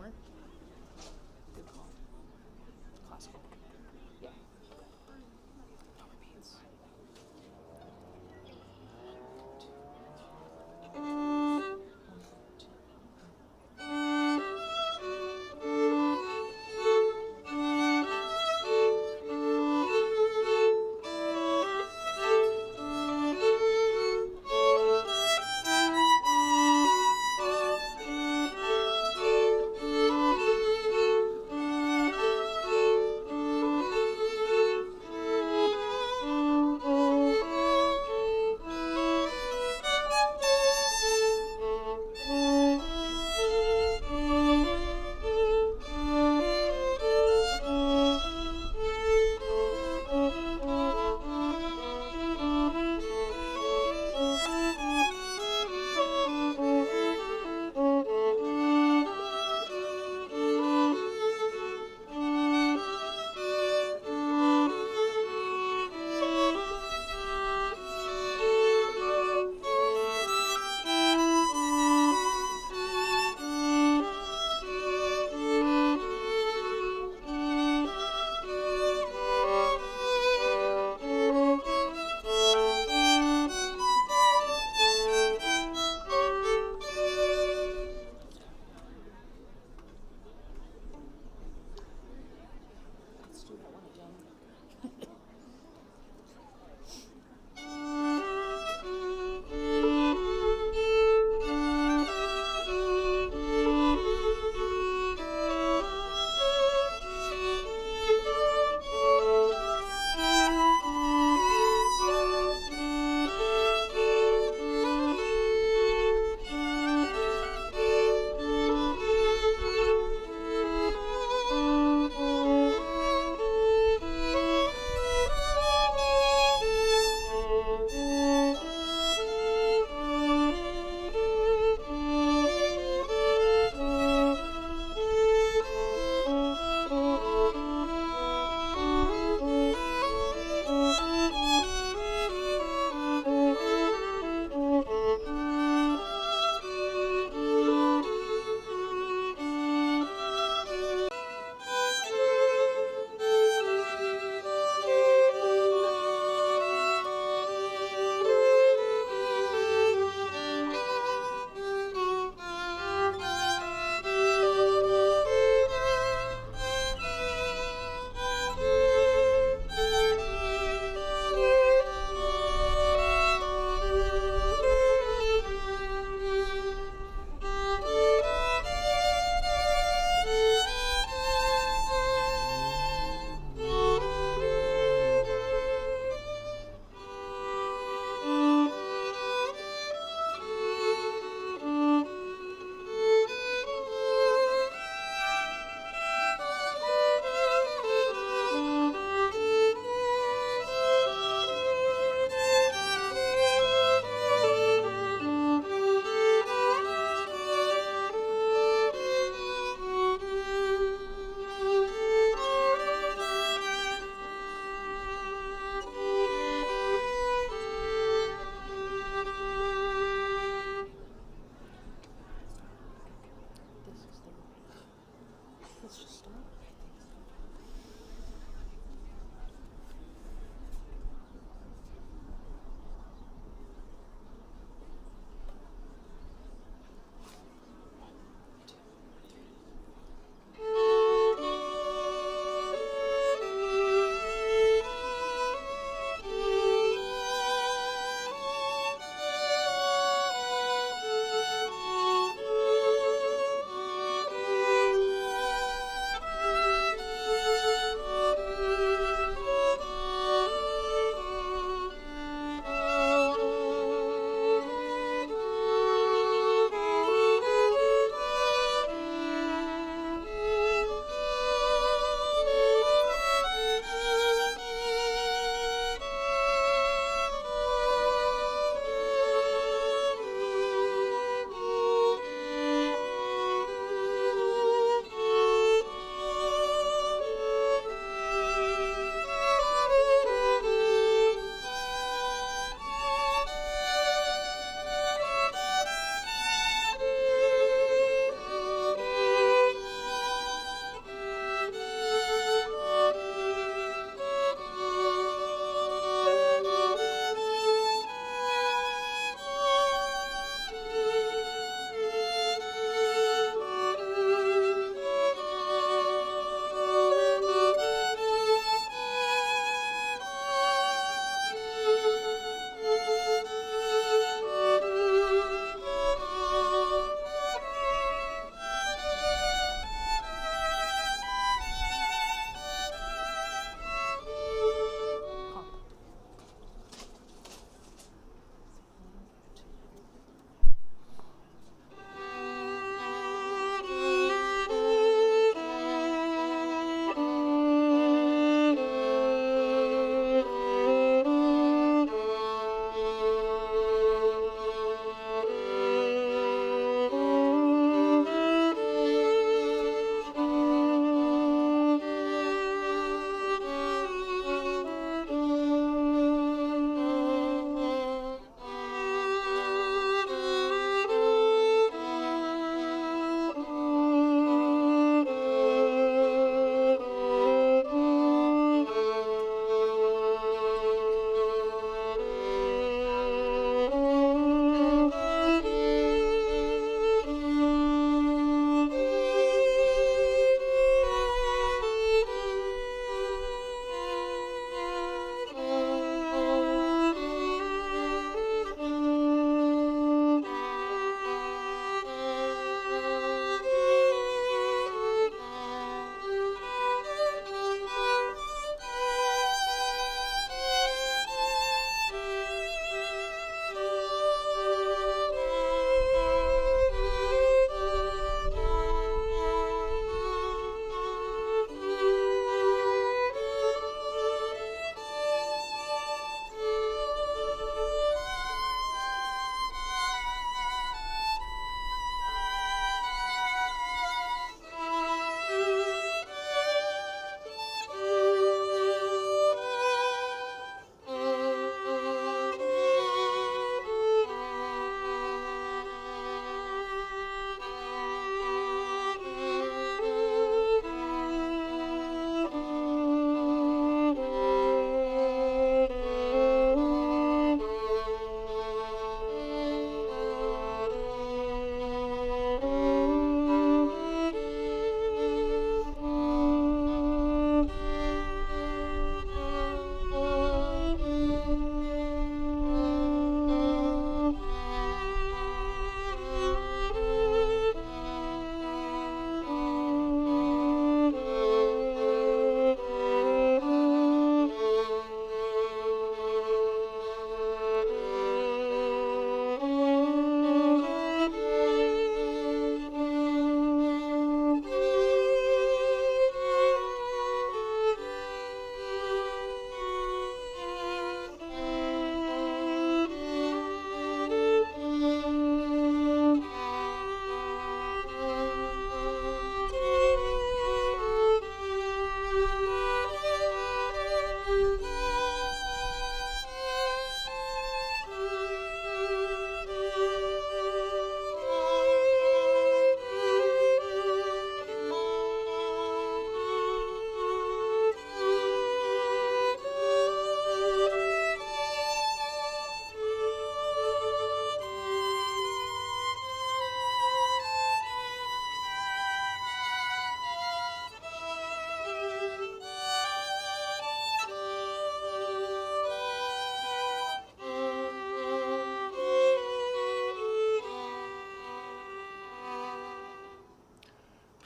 more. Good call. Classical. Yeah. No repeats.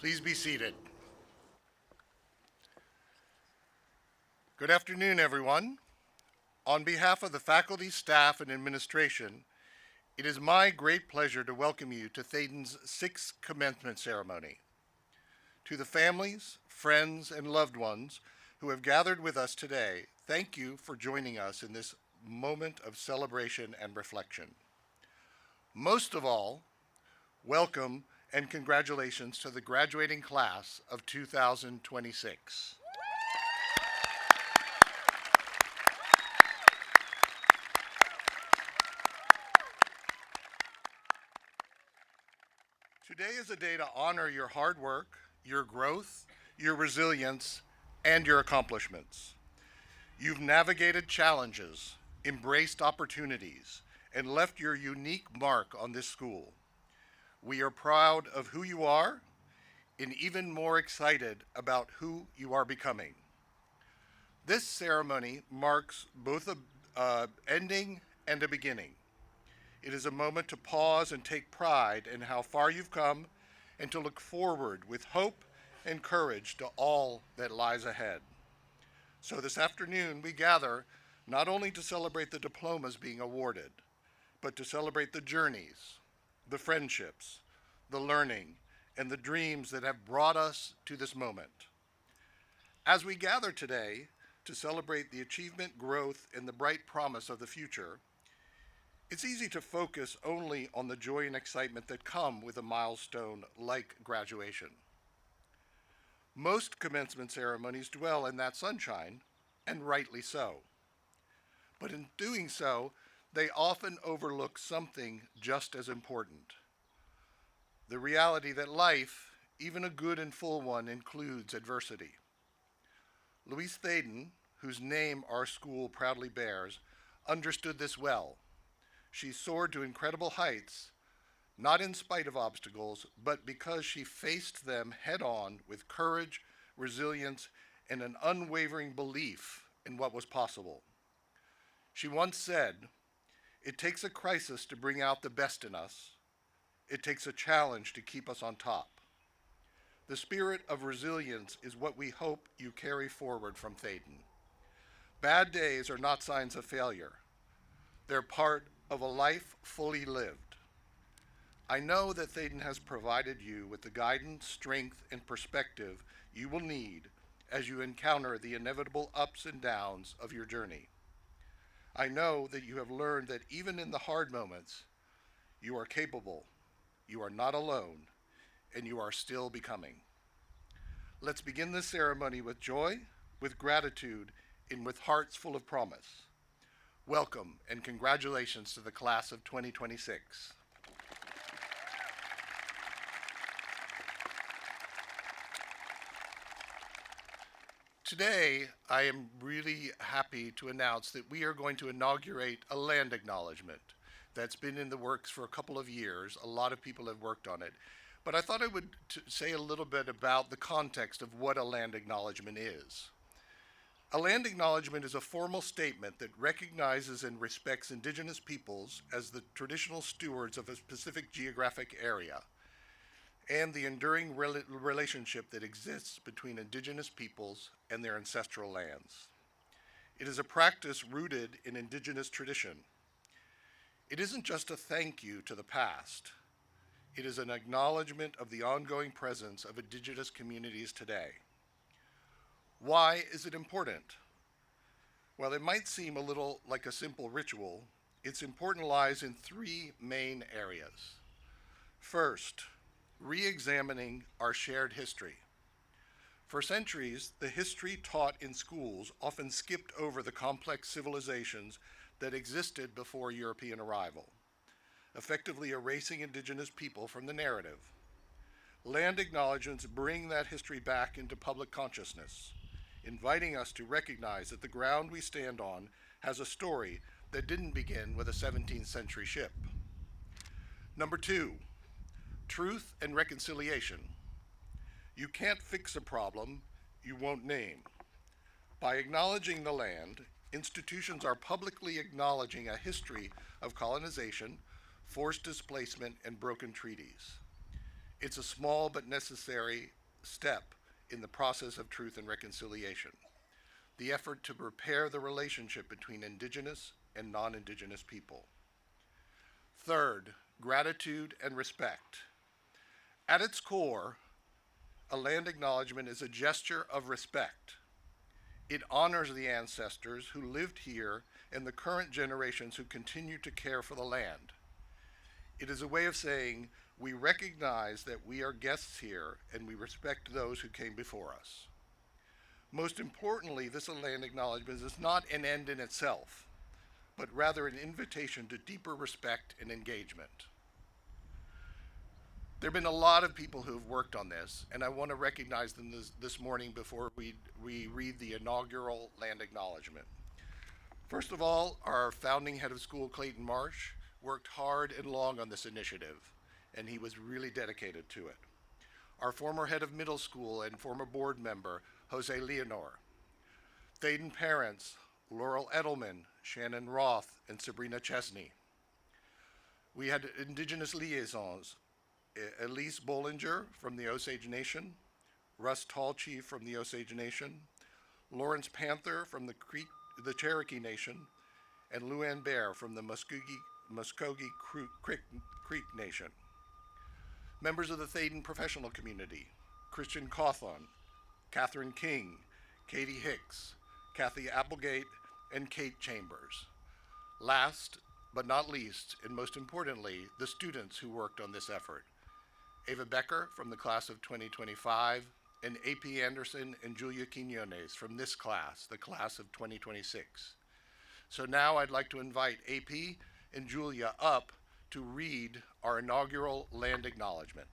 Please be seated. Good afternoon, everyone. On behalf of the faculty, staff, and administration, it is my great pleasure to welcome you to Thaden's sixth commencement ceremony. To the families, friends, and loved ones who have gathered with us today, thank you for joining us in this moment of celebration and reflection. Most of all, welcome and congratulations to the graduating class of 2026. Today is a day to honor your hard work, your growth, your resilience, and your accomplishments. You've navigated challenges, embraced opportunities, and left your unique mark on this school. We are proud of who you are and even more excited about who you are becoming. This ceremony marks both a ending and a beginning. It is a moment to pause and take pride in how far you've come and to look forward with hope and courage to all that lies ahead. So this afternoon we gather not only to celebrate the diplomas being awarded, but to celebrate the journeys, the friendships, the learning, and the dreams that have brought us to this moment. As we gather today to celebrate the achievement, growth, and the bright promise of the future, it's easy to focus only on the joy and excitement that come with a milestone like graduation. Most commencement ceremonies dwell in that sunshine, and rightly so. But in doing so, they often overlook something just as important. The reality that life, even a good and full one, includes adversity. Louise Thaden, whose name our school proudly bears, understood this well. She soared to incredible heights, not in spite of obstacles, but because she faced them head on with courage, resilience, and an unwavering belief in what was possible. She once said, "It takes a crisis to bring out the best in us. It takes a challenge to keep us on top." The spirit of resilience is what we hope you carry forward from Thaden. Bad days are not signs of failure. They're part of a life fully lived. I know that Thaden has provided you with the guidance, strength, and perspective you will need as you encounter the inevitable ups and downs of your journey. I know that you have learned that even in the hard moments, you are capable, you are not alone, and you are still becoming. Let's begin this ceremony with joy, with gratitude, and with hearts full of promise. Welcome and congratulations to the class of 2026. Today, I am really happy to announce that we are going to inaugurate a land acknowledgement that's been in the works for a couple of years. A lot of people have worked on it. But I thought I would say a little bit about the context of what a land acknowledgement is. A land acknowledgement is a formal statement that recognizes and respects Indigenous peoples as the traditional stewards of a specific geographic area and the enduring relationship that exists between Indigenous peoples and their ancestral lands. It is a practice rooted in Indigenous tradition. It isn't just a thank you to the past. It is an acknowledgement of the ongoing presence of Indigenous communities today. Why is it important? While it might seem a little like a simple ritual, its importance lies in three main areas. First, re-examining our shared history. For centuries, the history taught in schools often skipped over the complex civilizations that existed before European arrival, effectively erasing Indigenous people from the narrative. Land acknowledgements bring that history back into public consciousness, inviting us to recognize that the ground we stand on has a story that didn't begin with a 17th century ship. Number two, truth and reconciliation. You can't fix a problem you won't name. By acknowledging the land, institutions are publicly acknowledging a history of colonization, forced displacement, and broken treaties. It's a small but necessary step in the process of truth and reconciliation, the effort to repair the relationship between indigenous and non indigenous people. Third, gratitude and respect. At its core, a land acknowledgement is a gesture of respect. It honors the ancestors who lived here and the current generations who continue to care for the land. It is a way of saying we recognize that we are guests here and we respect those who came before us. Most importantly, this land acknowledgement is not an end in itself, but rather an invitation to deeper respect and engagement. There have been a lot of people who have worked on this, and I want to recognize them this morning before we read the inaugural land acknowledgement. First of all, our founding head of school, Clayton Marsh, worked hard and long on this initiative, and he was really dedicated to it. Our former head of middle school and former board member, Jose Leonor. Thaden parents, Laurel Edelman, Shannon Roth, and Sabrina Chesney. We had Indigenous liaisons, Elise Bollinger from the Osage Nation, Russ Tallchief from the Osage Nation, Lawrence Panther from the Cherokee Nation, and Luann Bear from the Muskogee Creek Nation. Members of the Thaden professional community, Christian Cawthon, Catherine King, Katie Hicks, Kathy Applegate, and Kate Chambers. Last but not least, and most importantly, the students who worked on this effort. Ava Becker from the class of 2025, and AP Anderson and Julia Quinones from this class, the class of 2026. So now I'd like to invite AP and Julia up to read our inaugural land acknowledgement.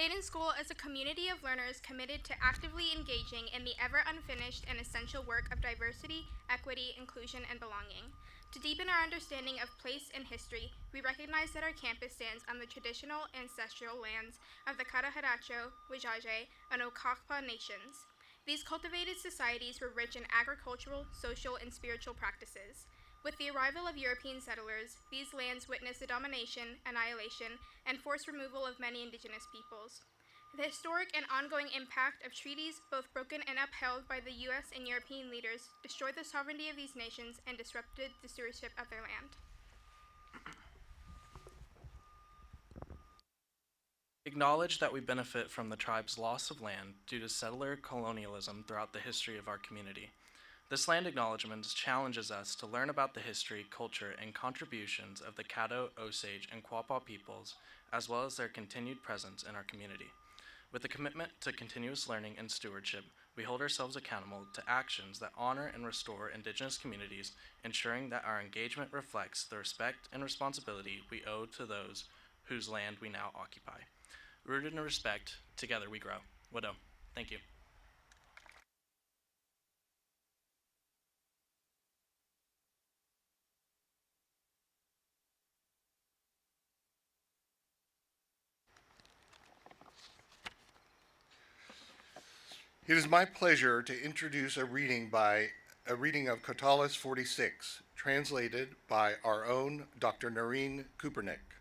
Thaden School is a community of learners committed to actively engaging in the ever unfinished and essential work of diversity, equity, inclusion, and belonging. To deepen our understanding of place and history, we recognize that our campus stands on the traditional ancestral lands of the Carajaracho, Wajaje, and Okakpa nations. These cultivated societies were rich in agricultural, social, and spiritual practices. With the arrival of European settlers, these lands witnessed the domination, annihilation, and forced removal of many indigenous peoples. The historic and ongoing impact of treaties, both broken and upheld by the U.S. and European leaders, destroyed the sovereignty of these nations and disrupted the stewardship of their land. Acknowledge that we benefit from the tribe's loss of land due to settler colonialism throughout the history of our community. This land acknowledgement challenges us to learn about the history, culture, and contributions of the Caddo, Osage, and Quapaw peoples, as well as their continued presence in our community. With a commitment to continuous learning and stewardship, we hold ourselves accountable to actions that honor and restore Indigenous communities, ensuring that our engagement reflects the respect and responsibility we owe to those whose land we now occupy. Rooted in respect, together we grow. Widow, thank you. It is my pleasure to introduce a reading of Katalis 46, translated by our own Dr. Noreen Kupernik.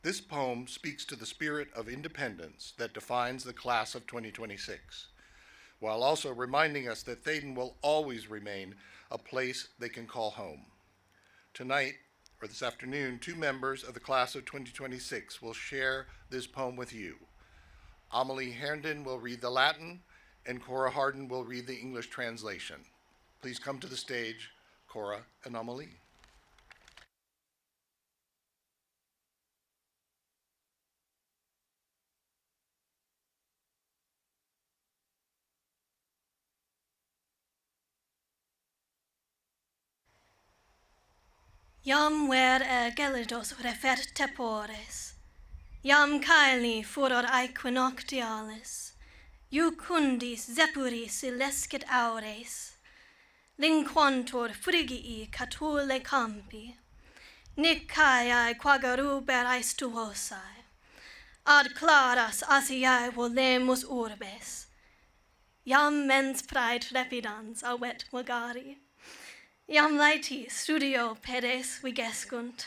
This poem speaks to the spirit of independence that defines the class of 2026, while also reminding us that Thaden will always remain a place they can call home. Tonight, or this afternoon, two members of the class of 2026 will share this poem with you. Amelie Herndon will read the Latin, and Cora Harden will read the English translation. Please come to the stage, Cora and Amelie. Jam ver gelidos referte pores, jam caeli furor aequinoctialis, Iucundis zepuris ilescit aures, linquantur frigii catule campi, Nicaeae quagaruber aestuosae, ad claras Asiae volemus urbes, Iam mens prae trepidans avet magari, Iam laeti studio pedes vigescunt,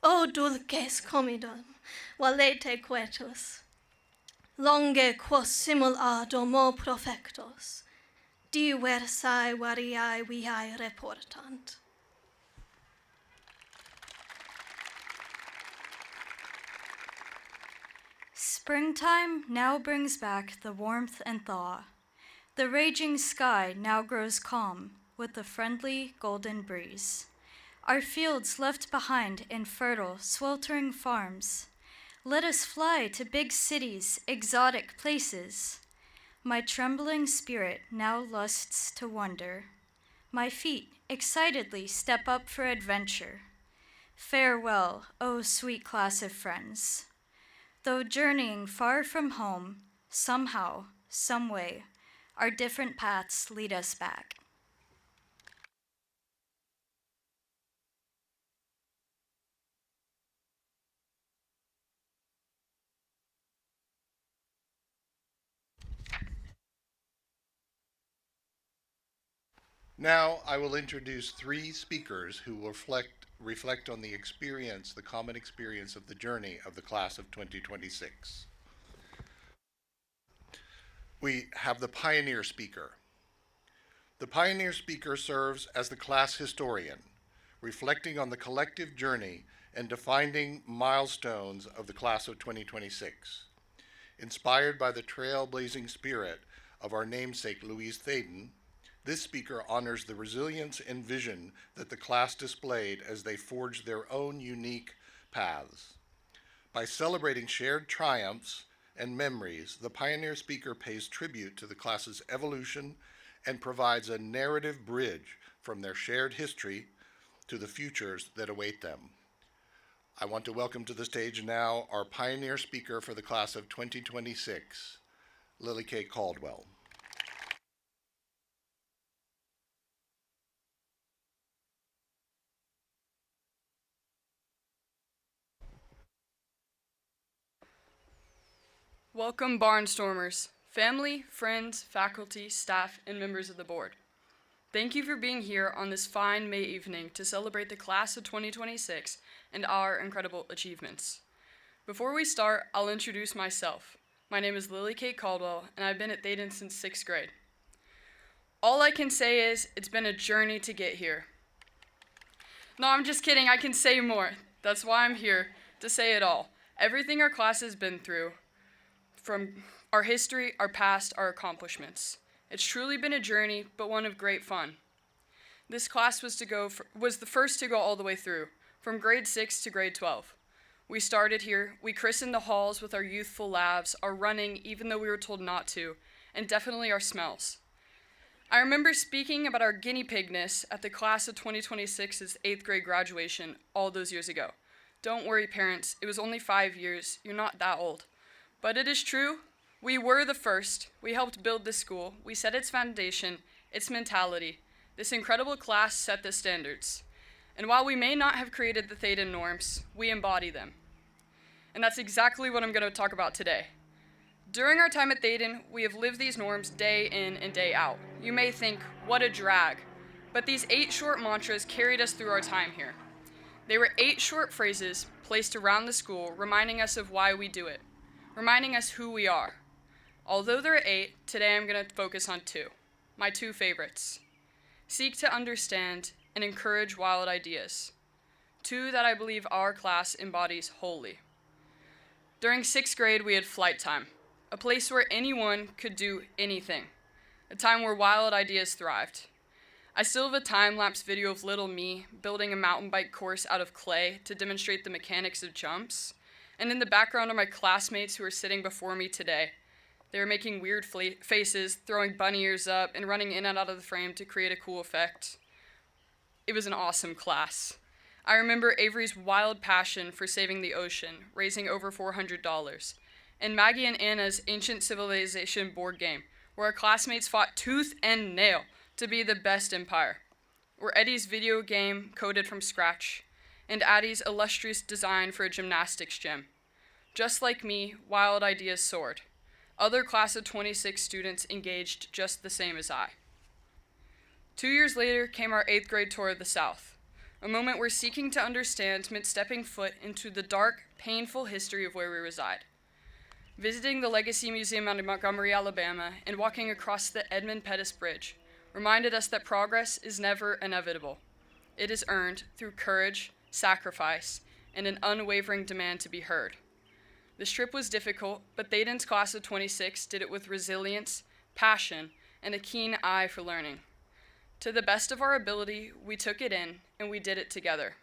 O dulces comidum, valete quetus, longe quos simul a domo profectos, diversae variae viae reportant. Springtime now brings back the warmth and thaw. The raging sky now grows calm with the friendly golden breeze. Our fields left behind in fertile, sweltering farms. Let us fly to big cities, exotic places. My trembling spirit now lusts to wander. My feet excitedly step up for adventure. Farewell, O sweet class of friends. Though journeying far from home, somehow, someway, our different paths lead us back. Now I will introduce three speakers who will reflect on the common experience of the journey of the class of 2026. We have the pioneer speaker. The pioneer speaker serves as the class historian, reflecting on the collective journey and defining milestones of the class of 2026. Inspired by the trailblazing spirit of our namesake Louise Thaden, this speaker honors the resilience and vision that the class displayed as they forged their own unique paths. By celebrating shared triumphs and memories, the pioneer speaker pays tribute to the class's evolution and provides a narrative bridge from their shared history to the futures that await them. I want to welcome to the stage now our pioneer speaker for the class of 2026, Lily K. Caldwell. Welcome, Barnstormers, family, friends, faculty, staff, and members of the board. Thank you for being here on this fine May evening to celebrate the class of 2026 and our incredible achievements. Before we start, I'll introduce myself. My name is Lily Kate Caldwell, and I've been at Thaden since 6th grade. All I can say is it's been a journey to get here. No, I'm just kidding. I can say more. That's why I'm here, to say it all. Everything our class has been through, from our history, our past, our accomplishments. It's truly been a journey, but one of great fun. This class was the first to go all the way through, from grade 6 to grade 12. We started here, we christened the halls with our youthful laughs, our running even though we were told not to, and definitely our smells. I remember speaking about our guinea pigness at the class of 2026's 8th grade graduation all those years ago. Don't worry, parents, it was only 5 years, you're not that old. But it is true, we were the first. We helped build this school. We set its foundation, its mentality. This incredible class set the standards. And while we may not have created the Thaden norms, we embody them. And that's exactly what I'm going to talk about today. During our time at Thaden, we have lived these norms day in and day out. You may think, what a drag. But these 8 short mantras carried us through our time here. They were 8 short phrases placed around the school, reminding us of why we do it. Reminding us who we are. Although there are 8, today I'm going to focus on 2, my 2 favorites. Seek to understand and encourage wild ideas. 2 that I believe our class embodies wholly. During 6th grade, we had flight time, a place where anyone could do anything, a time where wild ideas thrived. I still have a time-lapse video of little me building a mountain bike course out of clay to demonstrate the mechanics of jumps. And in the background are my classmates who are sitting before me today. They were making weird faces, throwing bunny ears up, and running in and out of the frame to create a cool effect. It was an awesome class. I remember Avery's wild passion for saving the ocean, raising over $400, and Maggie and Anna's Ancient Civilization board game, where our classmates fought tooth and nail to be the best empire, or Eddie's video game coded from scratch, and Addie's illustrious design for a gymnastics gym. Just like me, wild ideas soared. Other class of 26 students engaged just the same as I. 2 years later came our 8th grade tour of the South, a moment where seeking to understand meant stepping foot into the dark, painful history of where we reside. Visiting the Legacy Museum in Montgomery, Alabama, and walking across the Edmund Pettus Bridge reminded us that progress is never inevitable. It is earned through courage, sacrifice, and an unwavering demand to be heard. This trip was difficult, but Thaden's class of 26 did it with resilience, passion, and a keen eye for learning. To the best of our ability, we took it in, and we did it together.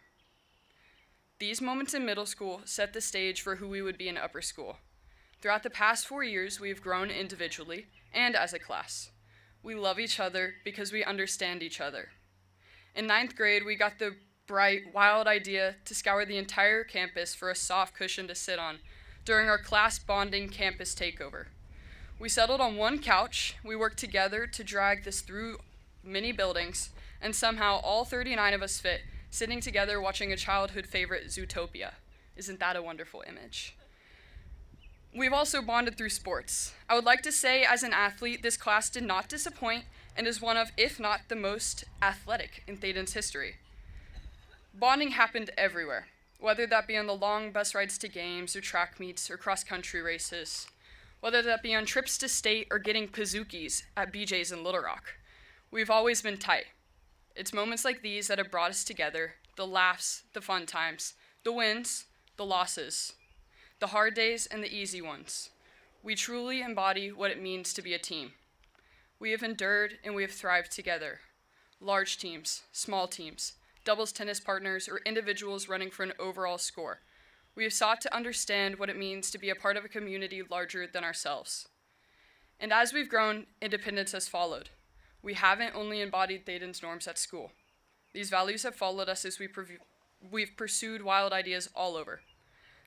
These moments in middle school set the stage for who we would be in upper school. Throughout the past 4 years, we have grown individually and as a class. We love each other because we understand each other. In 9th grade, we got the bright, wild idea to scour the entire campus for a soft cushion to sit on during our class bonding campus takeover. We settled on one couch, we worked together to drag this through many buildings, and somehow all 39 of us fit, sitting together watching a childhood favorite, Zootopia. Isn't that a wonderful image? We've also bonded through sports. I would like to say, as an athlete, this class did not disappoint and is one of, if not the most athletic in Thaden's history. Bonding happened everywhere, whether that be on the long bus rides to games or track meets or cross-country races, whether that be on trips to state or getting Pizookies at BJ's in Little Rock. We've always been tight. It's moments like these that have brought us together, the laughs, the fun times, the wins, the losses, the hard days and the easy ones. We truly embody what it means to be a team. We have endured and we have thrived together. Large teams, small teams, doubles tennis partners, or individuals running for an overall score. We have sought to understand what it means to be a part of a community larger than ourselves. And as we've grown, independence has followed. We haven't only embodied Thaden's norms at school. These values have followed us as we've pursued wild ideas all over.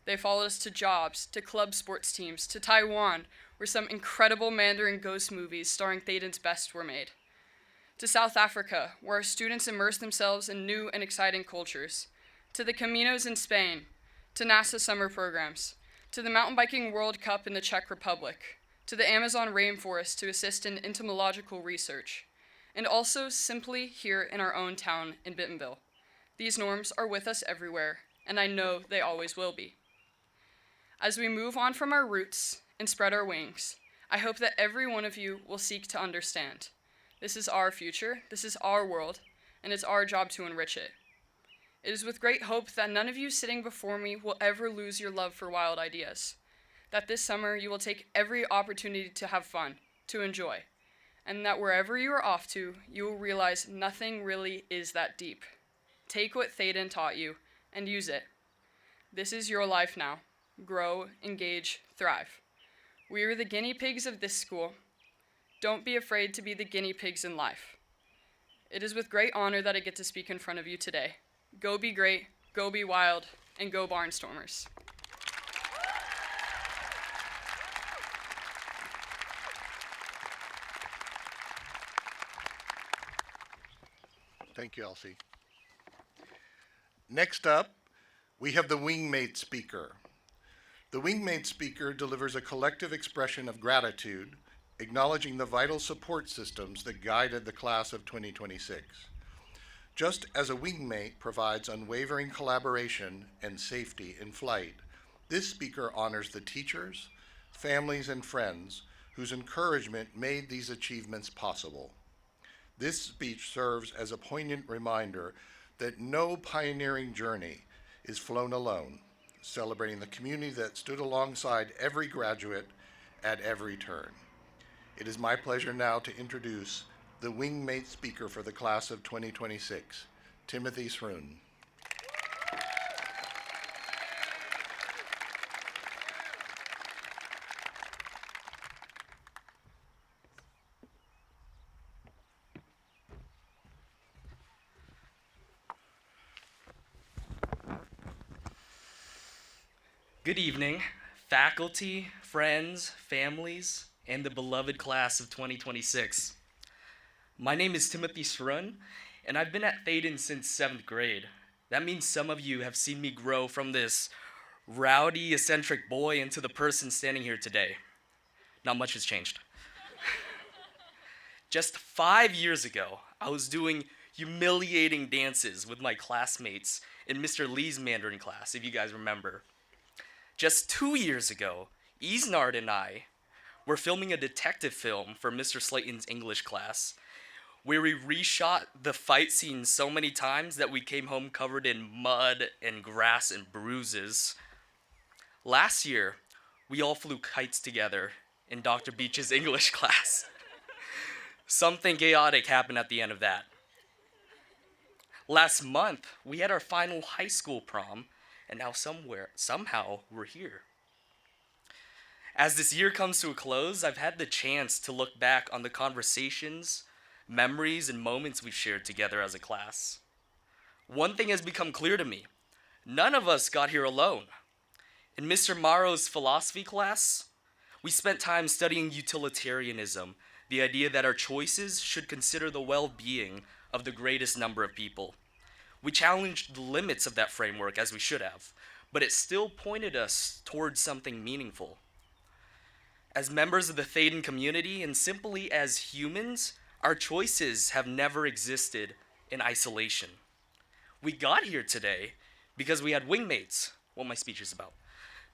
They followed us to jobs, to club sports teams, to Taiwan, where some incredible Mandarin ghost movies starring Thaden's best were made, to South Africa, where our students immerse themselves in new and exciting cultures, to the Caminos in Spain, to NASA summer programs, to the Mountain Biking World Cup in the Czech Republic, to the Amazon rainforest to assist in entomological research, and also simply here in our own town in Bentonville. These norms are with us everywhere, and I know they always will be. As we move on from our roots and spread our wings, I hope that every one of you will seek to understand. This is our future, this is our world, and it's our job to enrich it. It is with great hope that none of you sitting before me will ever lose your love for wild ideas, that this summer you will take every opportunity to have fun, to enjoy, and that wherever you are off to, you will realize nothing really is that deep. Take what Thaden taught you and use it. This is your life now. Grow, engage, thrive. We are the guinea pigs of this school. Don't be afraid to be the guinea pigs in life. It is with great honor that I get to speak in front of you today. Go be great, go be wild, and go Barnstormers. Thank you, Elsie. Next up, we have the Wingmate speaker. The Wingmate speaker delivers a collective expression of gratitude, acknowledging the vital support systems that guided the class of 2026. Just as a wingmate provides unwavering collaboration and safety in flight, this speaker honors the teachers, families, and friends whose encouragement made these achievements possible. This speech serves as a poignant reminder that no pioneering journey is flown alone, celebrating the community that stood alongside every graduate at every turn. It is my pleasure now to introduce the Wingmate speaker for the class of 2026, Timothy Sroon. Good evening, faculty, friends, families, and the beloved class of 2026. My name is Timothy Srun, and I've been at Thaden since 7th grade. That means some of you have seen me grow from this rowdy, eccentric boy into the person standing here today. Not much has changed. Just 5 years ago, I was doing humiliating dances with my classmates in Mr. Lee's Mandarin class, if you guys remember. Just 2 years ago, Isnard and I were filming a detective film for Mr. Slayton's English class, where we reshot the fight scene so many times that we came home covered in mud and grass and bruises. Last year, we all flew kites together in Dr. Beach's English class. Something chaotic happened at the end of that. Last month, we had our final high school prom, and now somehow, we're here. As this year comes to a close, I've had the chance to look back on the conversations, memories, and moments we've shared together as a class. One thing has become clear to me. None of us got here alone. In Mr. Morrow's philosophy class, we spent time studying utilitarianism, the idea that our choices should consider the well-being of the greatest number of people. We challenged the limits of that framework as we should have, but it still pointed us towards something meaningful. As members of the Thaden community and simply as humans, our choices have never existed in isolation. We got here today because we had wingmates, what my speech is about.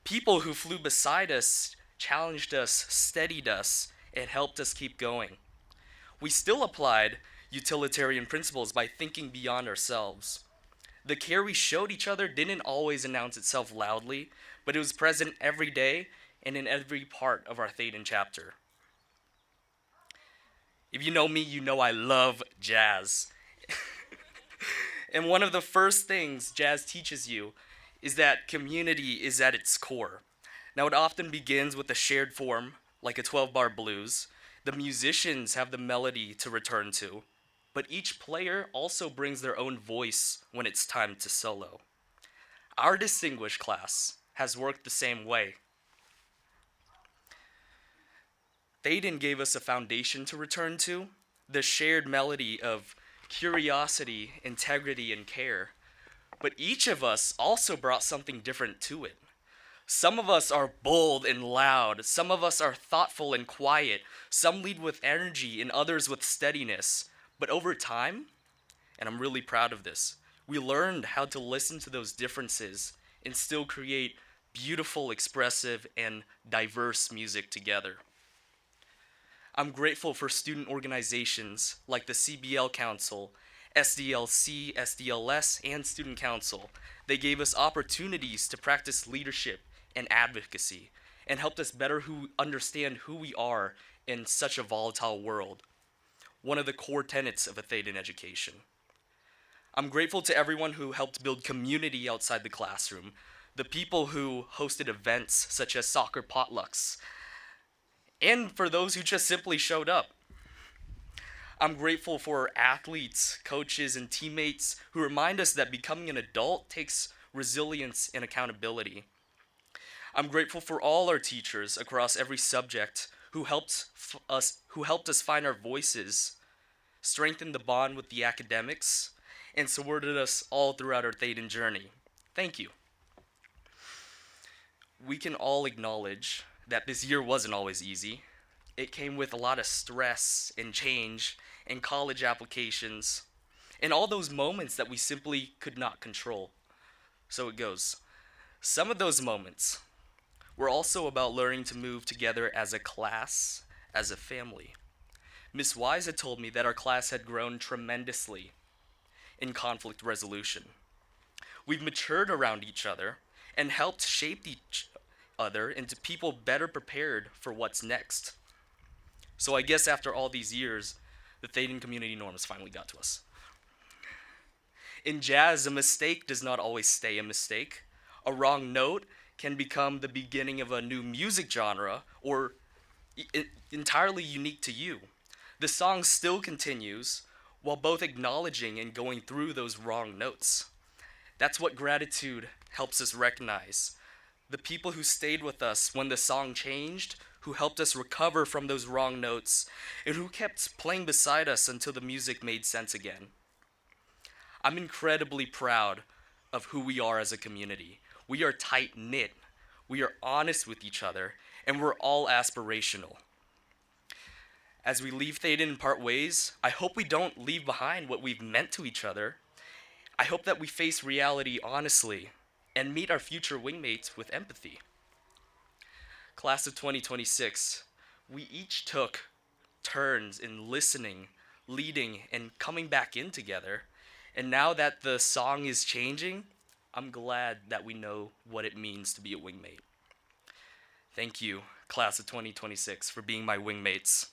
People who flew beside us, challenged us, steadied us, and helped us keep going. We still applied utilitarian principles by thinking beyond ourselves. The care we showed each other didn't always announce itself loudly, but it was present every day and in every part of our Thaden chapter. If you know me, you know I love jazz. And one of the first things jazz teaches you is that community is at its core. Now, it often begins with a shared form, like a 12-bar blues. The musicians have the melody to return to, but each player also brings their own voice when it's time to solo. Our distinguished class has worked the same way. Thaden gave us a foundation to return to, the shared melody of curiosity, integrity, and care. But each of us also brought something different to it. Some of us are bold and loud. Some of us are thoughtful and quiet. Some lead with energy and others with steadiness. But over time, and I'm really proud of this, we learned how to listen to those differences and still create beautiful, expressive, and diverse music together. I'm grateful for student organizations like the CBL Council, SDLC, SDLS, and Student Council. They gave us opportunities to practice leadership and advocacy and helped us better understand who we are in such a volatile world. One of the core tenets of a Thaden education. I'm grateful to everyone who helped build community outside the classroom, the people who hosted events such as soccer potlucks, and for those who just simply showed up. I'm grateful for athletes, coaches, and teammates who remind us that becoming an adult takes resilience and accountability. I'm grateful for all our teachers across every subject who helped us find our voices, strengthened the bond with the academics, and supported us all throughout our Thaden journey. Thank you. We can all acknowledge that this year wasn't always easy. It came with a lot of stress and change and college applications and all those moments that we simply could not control. So it goes. Some of those moments were also about learning to move together as a class, as a family. Miss Wise had told me that our class had grown tremendously in conflict resolution. We've matured around each other and helped shape each other into people better prepared for what's next. So I guess after all these years, the Thaden community norms finally got to us. In jazz, a mistake does not always stay a mistake. A wrong note can become the beginning of a new music genre or entirely unique to you. The song still continues while both acknowledging and going through those wrong notes. That's what gratitude helps us recognize. the people who stayed with us when the song changed, who helped us recover from those wrong notes, and who kept playing beside us until the music made sense again. I'm incredibly proud of who we are as a community. We are tight-knit, we are honest with each other, and we're all aspirational. As we leave Thaden and part ways, I hope we don't leave behind what we've meant to each other. I hope that we face reality honestly and meet our future wingmates with empathy. Class of 2026, we each took turns in listening, leading, and coming back in together. And now that the song is changing, I'm glad that we know what it means to be a wingmate. Thank you, Class of 2026, for being my wingmates.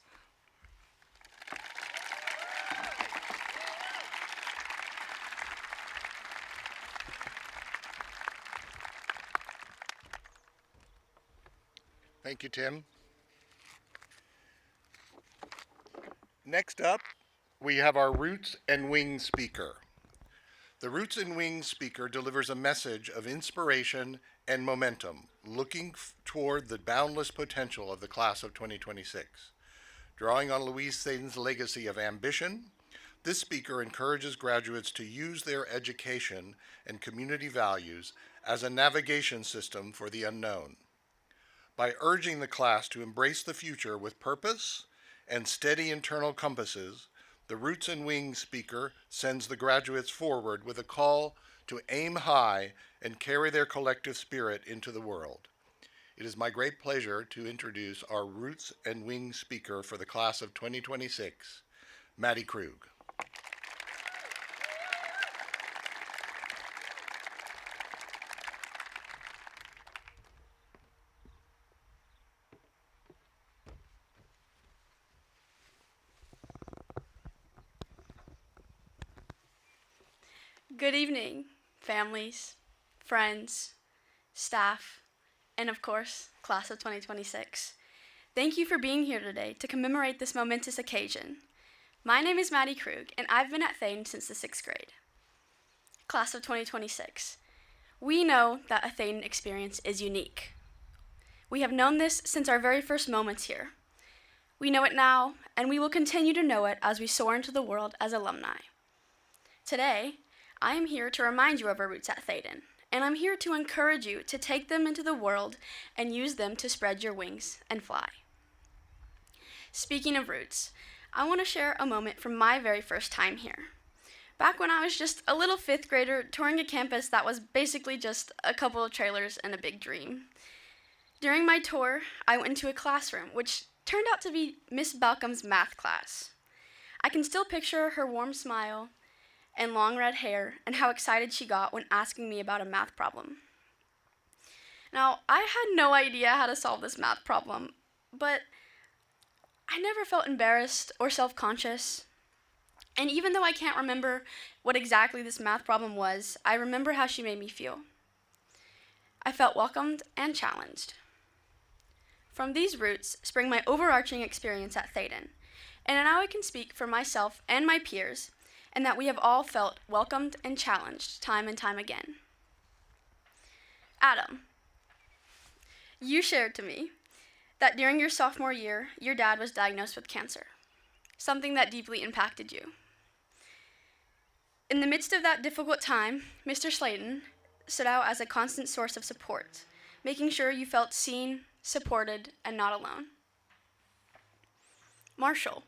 Thank you, Tim. Next up, we have our Roots and Wings speaker. The Roots and Wings speaker delivers a message of inspiration and momentum, looking toward the boundless potential of the class of 2026. Drawing on Louise Thaden's legacy of ambition, this speaker encourages graduates to use their education and community values as a navigation system for the unknown. By urging the class to embrace the future with purpose and steady internal compasses, the Roots and Wings speaker sends the graduates forward with a call to aim high and carry their collective spirit into the world. It is my great pleasure to introduce our Roots and Wings speaker for the class of 2026, Maddie Krug. Good evening, families, friends, staff, and of course, class of 2026. Thank you for being here today to commemorate this momentous occasion. My name is Maddie Krug, and I've been at Thaden since the 6th grade. Class of 2026. We know that a Thaden experience is unique. We have known this since our very first moments here. We know it now, and we will continue to know it as we soar into the world as alumni. Today, I am here to remind you of our roots at Thaden, and I'm here to encourage you to take them into the world and use them to spread your wings and fly. Speaking of roots, I want to share a moment from my very first time here. Back when I was just a little 5th grader touring a campus that was basically just a couple of trailers and a big dream. During my tour, I went into a classroom, which turned out to be Miss Balcom's math class. I can still picture her warm smile and long red hair, and how excited she got when asking me about a math problem. Now, I had no idea how to solve this math problem, but I never felt embarrassed or self-conscious. And even though I can't remember what exactly this math problem was, I remember how she made me feel. I felt welcomed and challenged. From these roots spring my overarching experience at Thaden, and now I can speak for myself and my peers, and that we have all felt welcomed and challenged time and time again. Adam, you shared to me that during your sophomore year, your dad was diagnosed with cancer, something that deeply impacted you. In the midst of that difficult time, Mr. Slayton stood out as a constant source of support, making sure you felt seen, supported, and not alone. Marshall,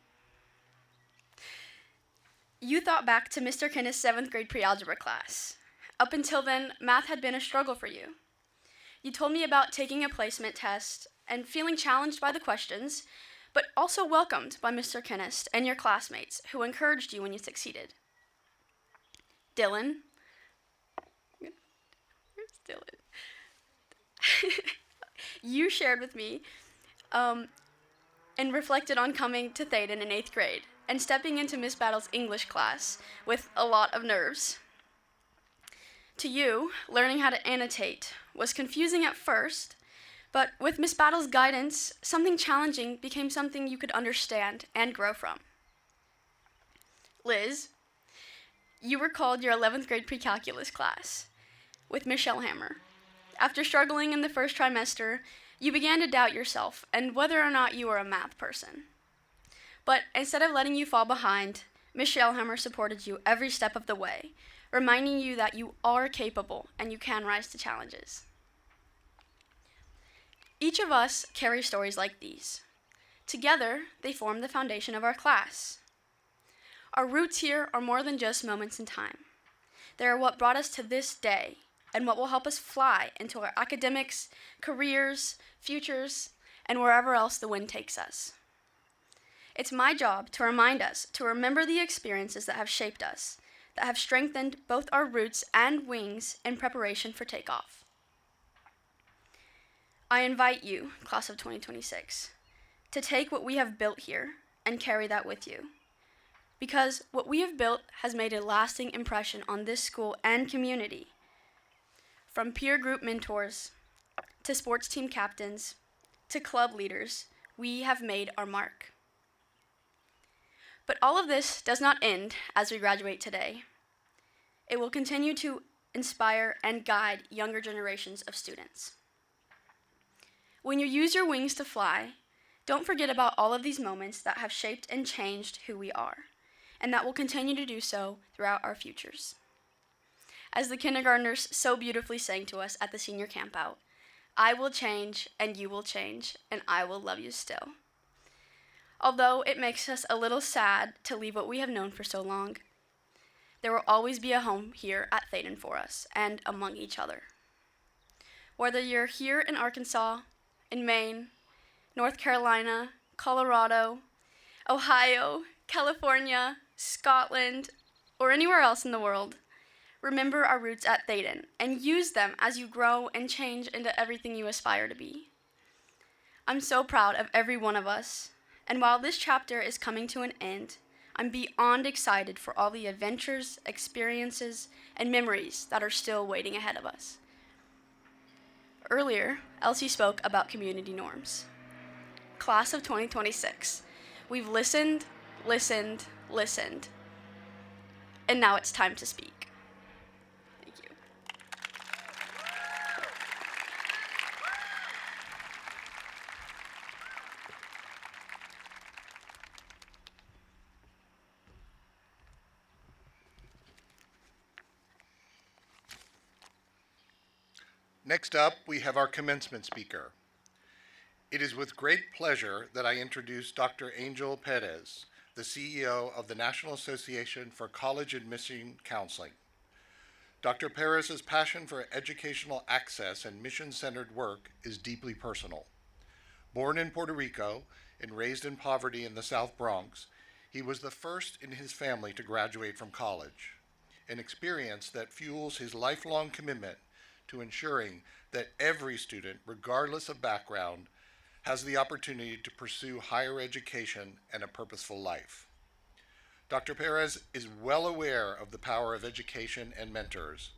you thought back to Mr. Kinnis' 7th grade pre-algebra class. Up until then, math had been a struggle for you. You told me about taking a placement test and feeling challenged by the questions, but also welcomed by Mr. Kinnis and your classmates who encouraged you when you succeeded. Dylan, where's Dylan? You shared with me and reflected on coming to Thaden in 8th grade and stepping into Miss Battle's English class with a lot of nerves. To you, learning how to annotate was confusing at first, but with Miss Battle's guidance, something challenging became something you could understand and grow from. Liz, you were called your 11th grade pre-calculus class with Miss Shellhammer, After struggling in the first trimester, you began to doubt yourself and whether or not you were a math person. But instead of letting you fall behind, Ms. Shellhammer supported you every step of the way, reminding you that you are capable and you can rise to challenges. Each of us carries stories like these. Together, they form the foundation of our class. Our roots here are more than just moments in time. They are what brought us to this day and what will help us fly into our academics, careers, futures, and wherever else the wind takes us. It's my job to remind us to remember the experiences that have shaped us, that have strengthened both our roots and wings in preparation for takeoff. I invite you, class of 2026, to take what we have built here and carry that with you. Because what we have built has made a lasting impression on this school and community. From peer group mentors, to sports team captains, to club leaders, we have made our mark. But all of this does not end as we graduate today. It will continue to inspire and guide younger generations of students. When you use your wings to fly, don't forget about all of these moments that have shaped and changed who we are, and that will continue to do so throughout our futures. As the kindergartners so beautifully sang to us at the senior campout, I will change, and you will change, and I will love you still. Although it makes us a little sad to leave what we have known for so long, there will always be a home here at Thaden for us and among each other. Whether you're here in Arkansas, in Maine, North Carolina, Colorado, Ohio, California, Scotland, or anywhere else in the world, remember our roots at Thaden and use them as you grow and change into everything you aspire to be. I'm so proud of every one of us, and while this chapter is coming to an end, I'm beyond excited for all the adventures, experiences, and memories that are still waiting ahead of us. Earlier, Elsie spoke about community norms. Class of 2026, we've listened, listened, listened, and now it's time to speak. Thank you. Next up, we have our commencement speaker. It is with great pleasure that I introduce Dr. Angel Perez, the CEO of the National Association for College Admission Counseling. Dr. Perez's passion for educational access and mission-centered work is deeply personal. Born in Puerto Rico and raised in poverty in the South Bronx, he was the first in his family to graduate from college, an experience that fuels his lifelong commitment to ensuring that every student, regardless of background, has the opportunity to pursue higher education and a purposeful life. Dr. Perez is well aware of the power of education and mentors.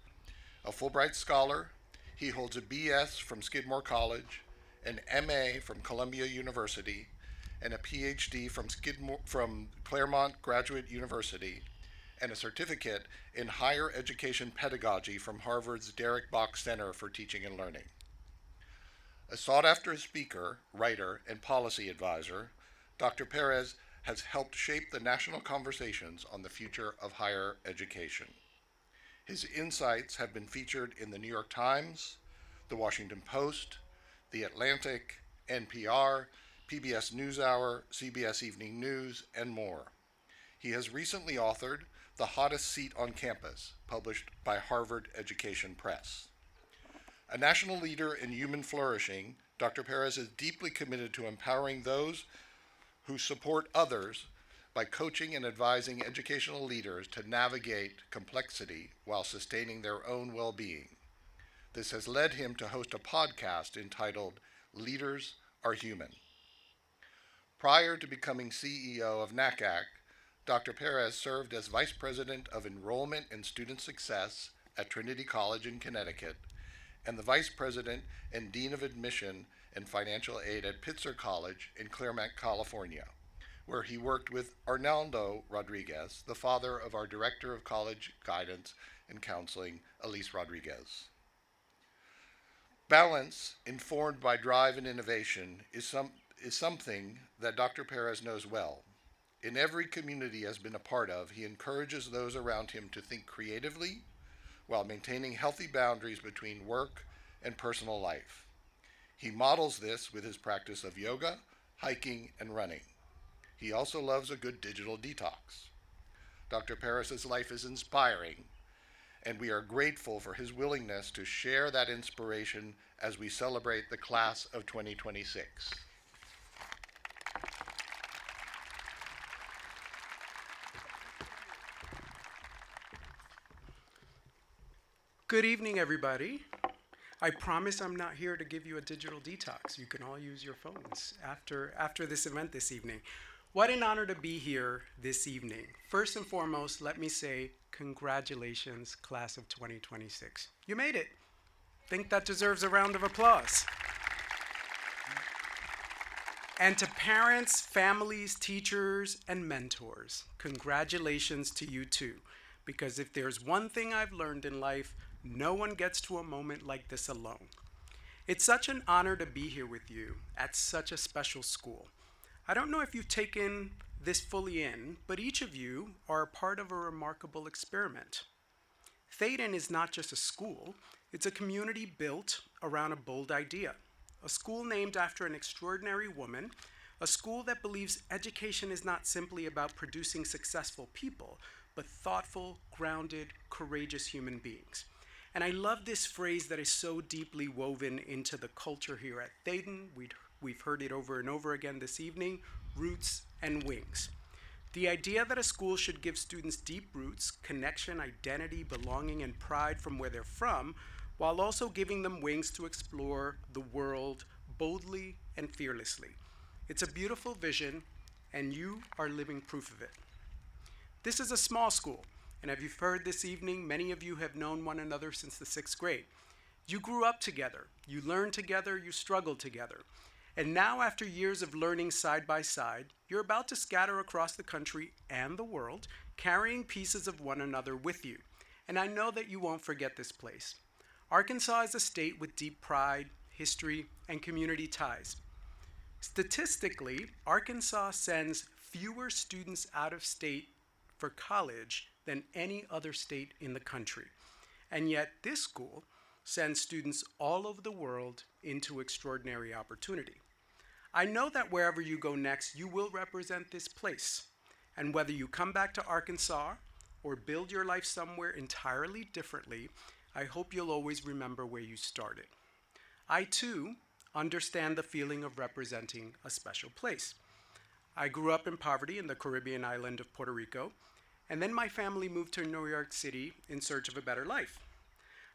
A Fulbright scholar, he holds a BS from Skidmore College, an MA from Columbia University, and a PhD from Claremont Graduate University, and a certificate in higher education pedagogy from Harvard's Derek Bach Center for Teaching and Learning. A sought-after speaker, writer, and policy advisor, Dr. Perez has helped shape the national conversations on the future of higher education. His insights have been featured in the New York Times, the Washington Post, the Atlantic, NPR, PBS NewsHour, CBS Evening News, and more. He has recently authored The Hottest Seat on Campus, published by Harvard Education Press. A national leader in human flourishing, Dr. Perez is deeply committed to empowering those who support others by coaching and advising educational leaders to navigate complexity while sustaining their own well-being. This has led him to host a podcast entitled Leaders Are Human. Prior to becoming CEO of NACAC, Dr. Perez served as Vice President of Enrollment and Student Success at Trinity College in Connecticut, and the Vice President and Dean of Admission and Financial Aid at Pitzer College in Claremont, California, where he worked with Arnaldo Rodriguez, the father of our Director of College Guidance and Counseling, Elise Rodriguez. Balance, informed by drive and innovation, is something that Dr. Perez knows well. In every community he has been a part of, he encourages those around him to think creatively while maintaining healthy boundaries between work and personal life. He models this with his practice of yoga, hiking, and running. He also loves a good digital detox. Dr. Perez's life is inspiring, and we are grateful for his willingness to share that inspiration as we celebrate the class of 2026. Good evening, everybody. I promise I'm not here to give you a digital detox. You can all use your phones after this event this evening. What an honor to be here this evening. First and foremost, let me say congratulations, class of 2026. You made it. Think that deserves a round of applause. And to parents, families, teachers, and mentors, congratulations to you too. Because if there's one thing I've learned in life, no one gets to a moment like this alone. It's such an honor to be here with you at such a special school. I don't know if you've taken this fully in, but each of you are a part of a remarkable experiment. Thaden is not just a school, it's a community built around a bold idea. A school named after an extraordinary woman, a school that believes education is not simply about producing successful people, but thoughtful, grounded, courageous human beings. And I love this phrase that is so deeply woven into the culture here at Thaden. We've heard it over and over again this evening, roots and wings. The idea that a school should give students deep roots, connection, identity, belonging, and pride from where they're from, while also giving them wings to explore the world boldly and fearlessly. It's a beautiful vision, and you are living proof of it. This is a small school, and as you've heard this evening, many of you have known one another since the 6th grade. You grew up together, you learned together, you struggled together. And now, after years of learning side by side, you're about to scatter across the country and the world, carrying pieces of one another with you. And I know that you won't forget this place. Arkansas is a state with deep pride, history, and community ties. Statistically, Arkansas sends fewer students out of state for college than any other state in the country. And yet this school sends students all over the world into extraordinary opportunity. I know that wherever you go next, you will represent this place. And whether you come back to Arkansas or build your life somewhere entirely differently, I hope you'll always remember where you started. I too understand the feeling of representing a special place. I grew up in poverty in the Caribbean island of Puerto Rico, and then my family moved to New York City in search of a better life.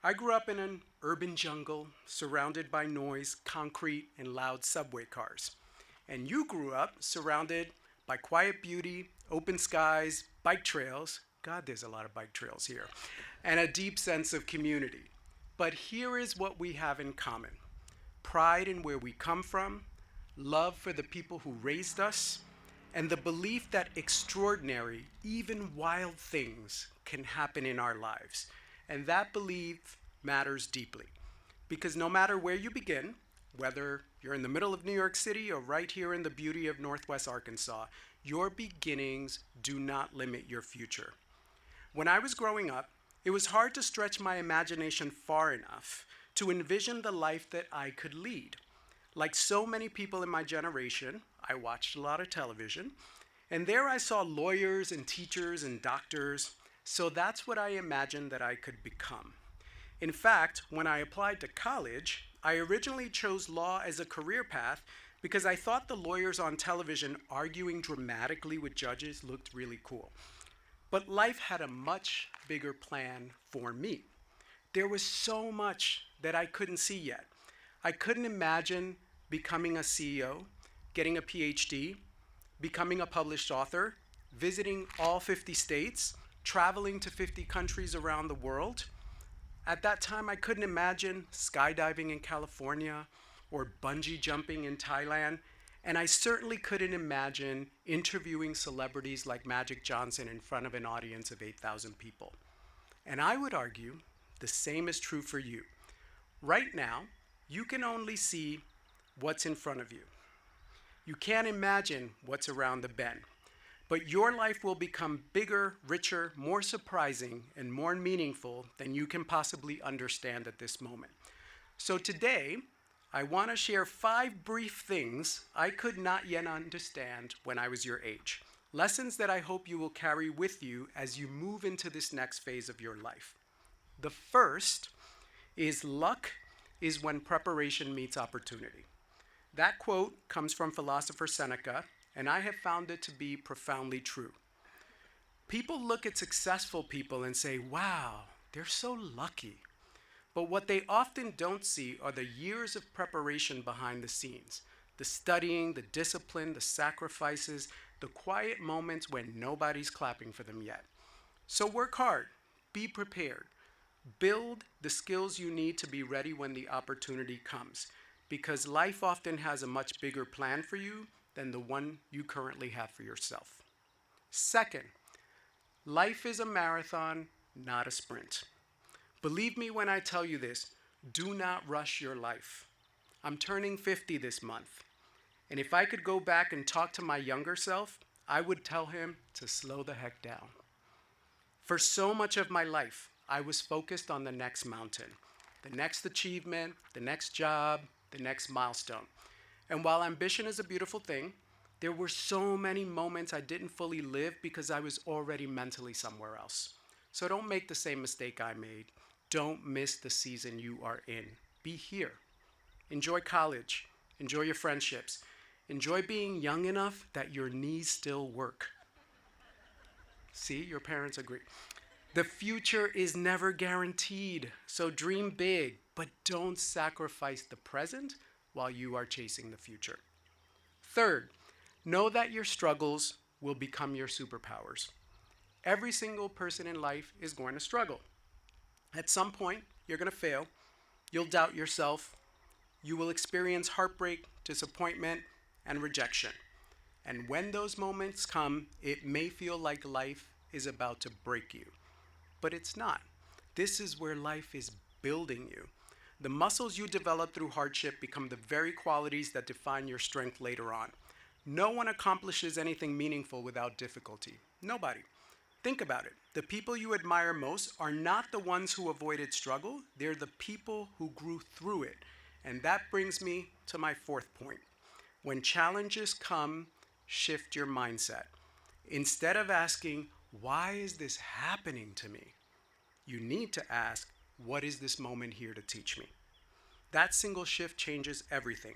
I grew up in an urban jungle surrounded by noise, concrete, and loud subway cars. And you grew up surrounded by quiet beauty, open skies, bike trails. God, there's a lot of bike trails here. And a deep sense of community. But here is what we have in common: pride in where we come from, love for the people who raised us, and the belief that extraordinary, even wild things can happen in our lives. And that belief matters deeply, because no matter where you begin, whether you're in the middle of New York City or right here in the beauty of Northwest Arkansas, your beginnings do not limit your future. When I was growing up, it was hard to stretch my imagination far enough to envision the life that I could lead. Like so many people in my generation, I watched a lot of television, and there I saw lawyers and teachers and doctors, so that's what I imagined that I could become. In fact, when I applied to college, I originally chose law as a career path because I thought the lawyers on television arguing dramatically with judges looked really cool. But life had a much bigger plan for me. There was so much that I couldn't see yet. I couldn't imagine becoming a CEO, getting a PhD, becoming a published author, visiting all 50 states, traveling to 50 countries around the world. At that time, I couldn't imagine skydiving in California or bungee jumping in Thailand, and I certainly couldn't imagine interviewing celebrities like Magic Johnson in front of an audience of 8,000 people. And I would argue the same is true for you. Right now, you can only see what's in front of you. You can't imagine what's around the bend. But your life will become bigger, richer, more surprising, and more meaningful than you can possibly understand at this moment. So today, I want to share 5 brief things I could not yet understand when I was your age. Lessons that I hope you will carry with you as you move into this next phase of your life. The first is luck is when preparation meets opportunity. That quote comes from philosopher Seneca, and I have found it to be profoundly true. People look at successful people and say, wow, they're so lucky. But what they often don't see are the years of preparation behind the scenes, the studying, the discipline, the sacrifices, the quiet moments when nobody's clapping for them yet. So work hard, be prepared, build the skills you need to be ready when the opportunity comes, because life often has a much bigger plan for you than the one you currently have for yourself. Second, life is a marathon, not a sprint. Believe me when I tell you this, do not rush your life. I'm turning 50 this month, and if I could go back and talk to my younger self, I would tell him to slow the heck down. For so much of my life, I was focused on the next mountain, the next achievement, the next job, the next milestone. And while ambition is a beautiful thing, there were so many moments I didn't fully live because I was already mentally somewhere else. So don't make the same mistake I made. Don't miss the season you are in. Be here. Enjoy college. Enjoy your friendships. Enjoy being young enough that your knees still work. See, your parents agree. The future is never guaranteed, so dream big, but don't sacrifice the present while you are chasing the future. Third, know that your struggles will become your superpowers. Every single person in life is going to struggle. At some point, you're going to fail. You'll doubt yourself. You will experience heartbreak, disappointment, and rejection. And when those moments come, it may feel like life is about to break you. But it's not. This is where life is building you. The muscles you develop through hardship become the very qualities that define your strength later on. No one accomplishes anything meaningful without difficulty. Nobody. Think about it. The people you admire most are not the ones who avoided struggle. They're the people who grew through it. And that brings me to my 4th point. When challenges come, shift your mindset. Instead of asking, why is this happening to me? You need to ask, what is this moment here to teach me? That single shift changes everything.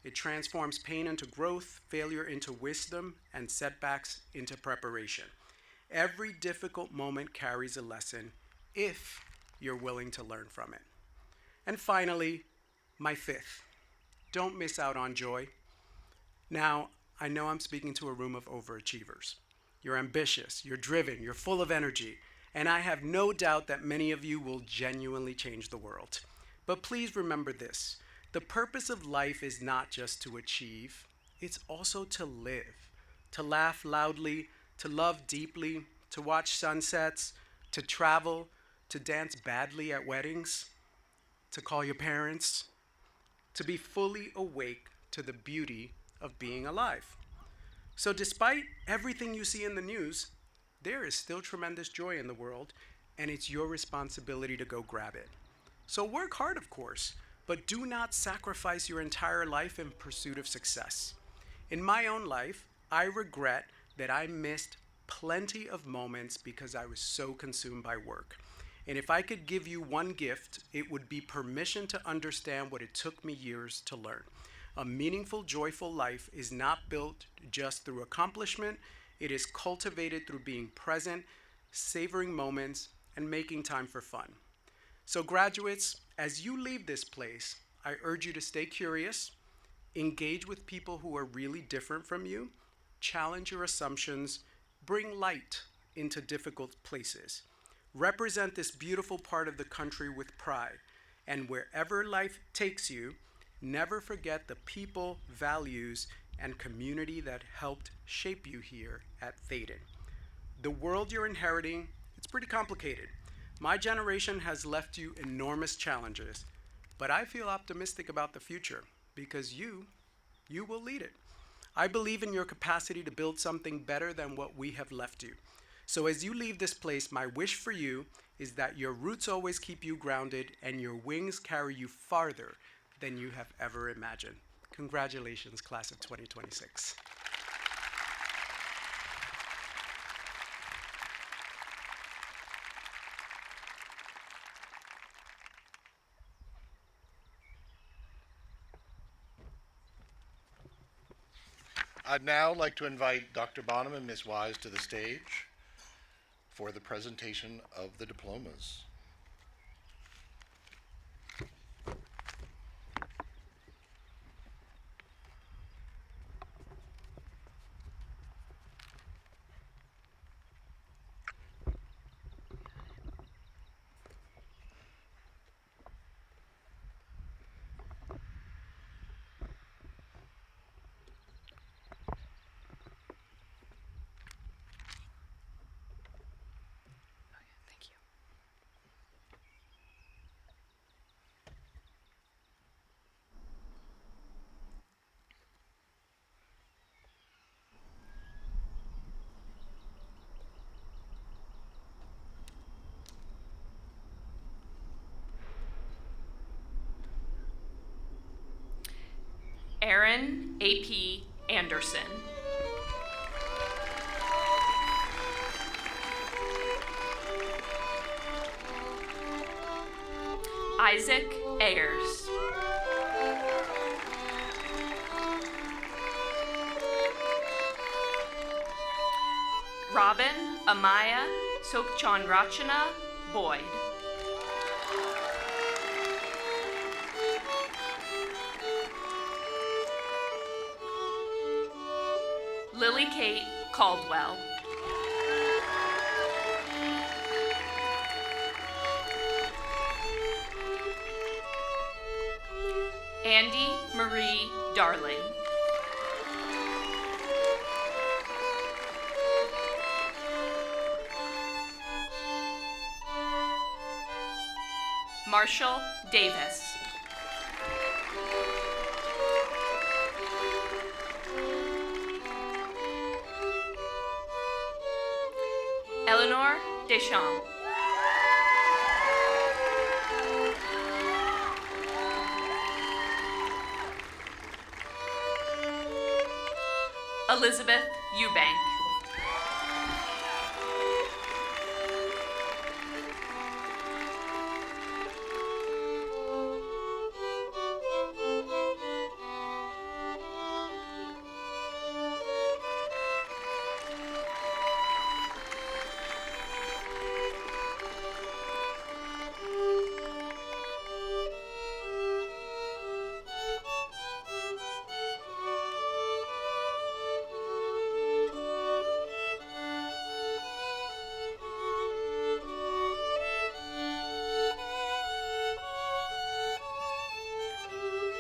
It transforms pain into growth, failure into wisdom, and setbacks into preparation. Every difficult moment carries a lesson if you're willing to learn from it. And finally, my 5th, don't miss out on joy. Now, I know I'm speaking to a room of overachievers. You're ambitious, you're driven, you're full of energy, and I have no doubt that many of you will genuinely change the world. But please remember this, the purpose of life is not just to achieve, it's also to live, to laugh loudly, to love deeply, to watch sunsets, to travel, to dance badly at weddings, to call your parents, to be fully awake to the beauty of being alive. So despite everything you see in the news, there is still tremendous joy in the world, and it's your responsibility to go grab it. So work hard, of course, but do not sacrifice your entire life in pursuit of success. In my own life, I regret that I missed plenty of moments because I was so consumed by work. And if I could give you one gift, it would be permission to understand what it took me years to learn. A meaningful, joyful life is not built just through accomplishment. It is cultivated through being present, savoring moments, and making time for fun. So graduates, as you leave this place, I urge you to stay curious, engage with people who are really different from you, challenge your assumptions, bring light into difficult places. Represent this beautiful part of the country with pride, and wherever life takes you, never forget the people, values, and community that helped shape you here at Thaden. The world you're inheriting, it's pretty complicated. My generation has left you enormous challenges, But I feel optimistic about the future because you will lead it. I believe in your capacity to build something better than what we have left you. So as you leave this place, my wish for you is that your roots always keep you grounded and your wings carry you farther than you have ever imagined. Congratulations, class of 2026. I'd now like to invite Dr. Bonham and Ms. Wise to the stage for the presentation of the diplomas. Thank you. Aaron A.P. Anderson. Isaac Ayers. Robin Amaya Sokchanrachana Boyd. Lily Kate Caldwell. Andy Marie Darling. Marshall Davis. Eleanor Deschamps. Elizabeth Eubank.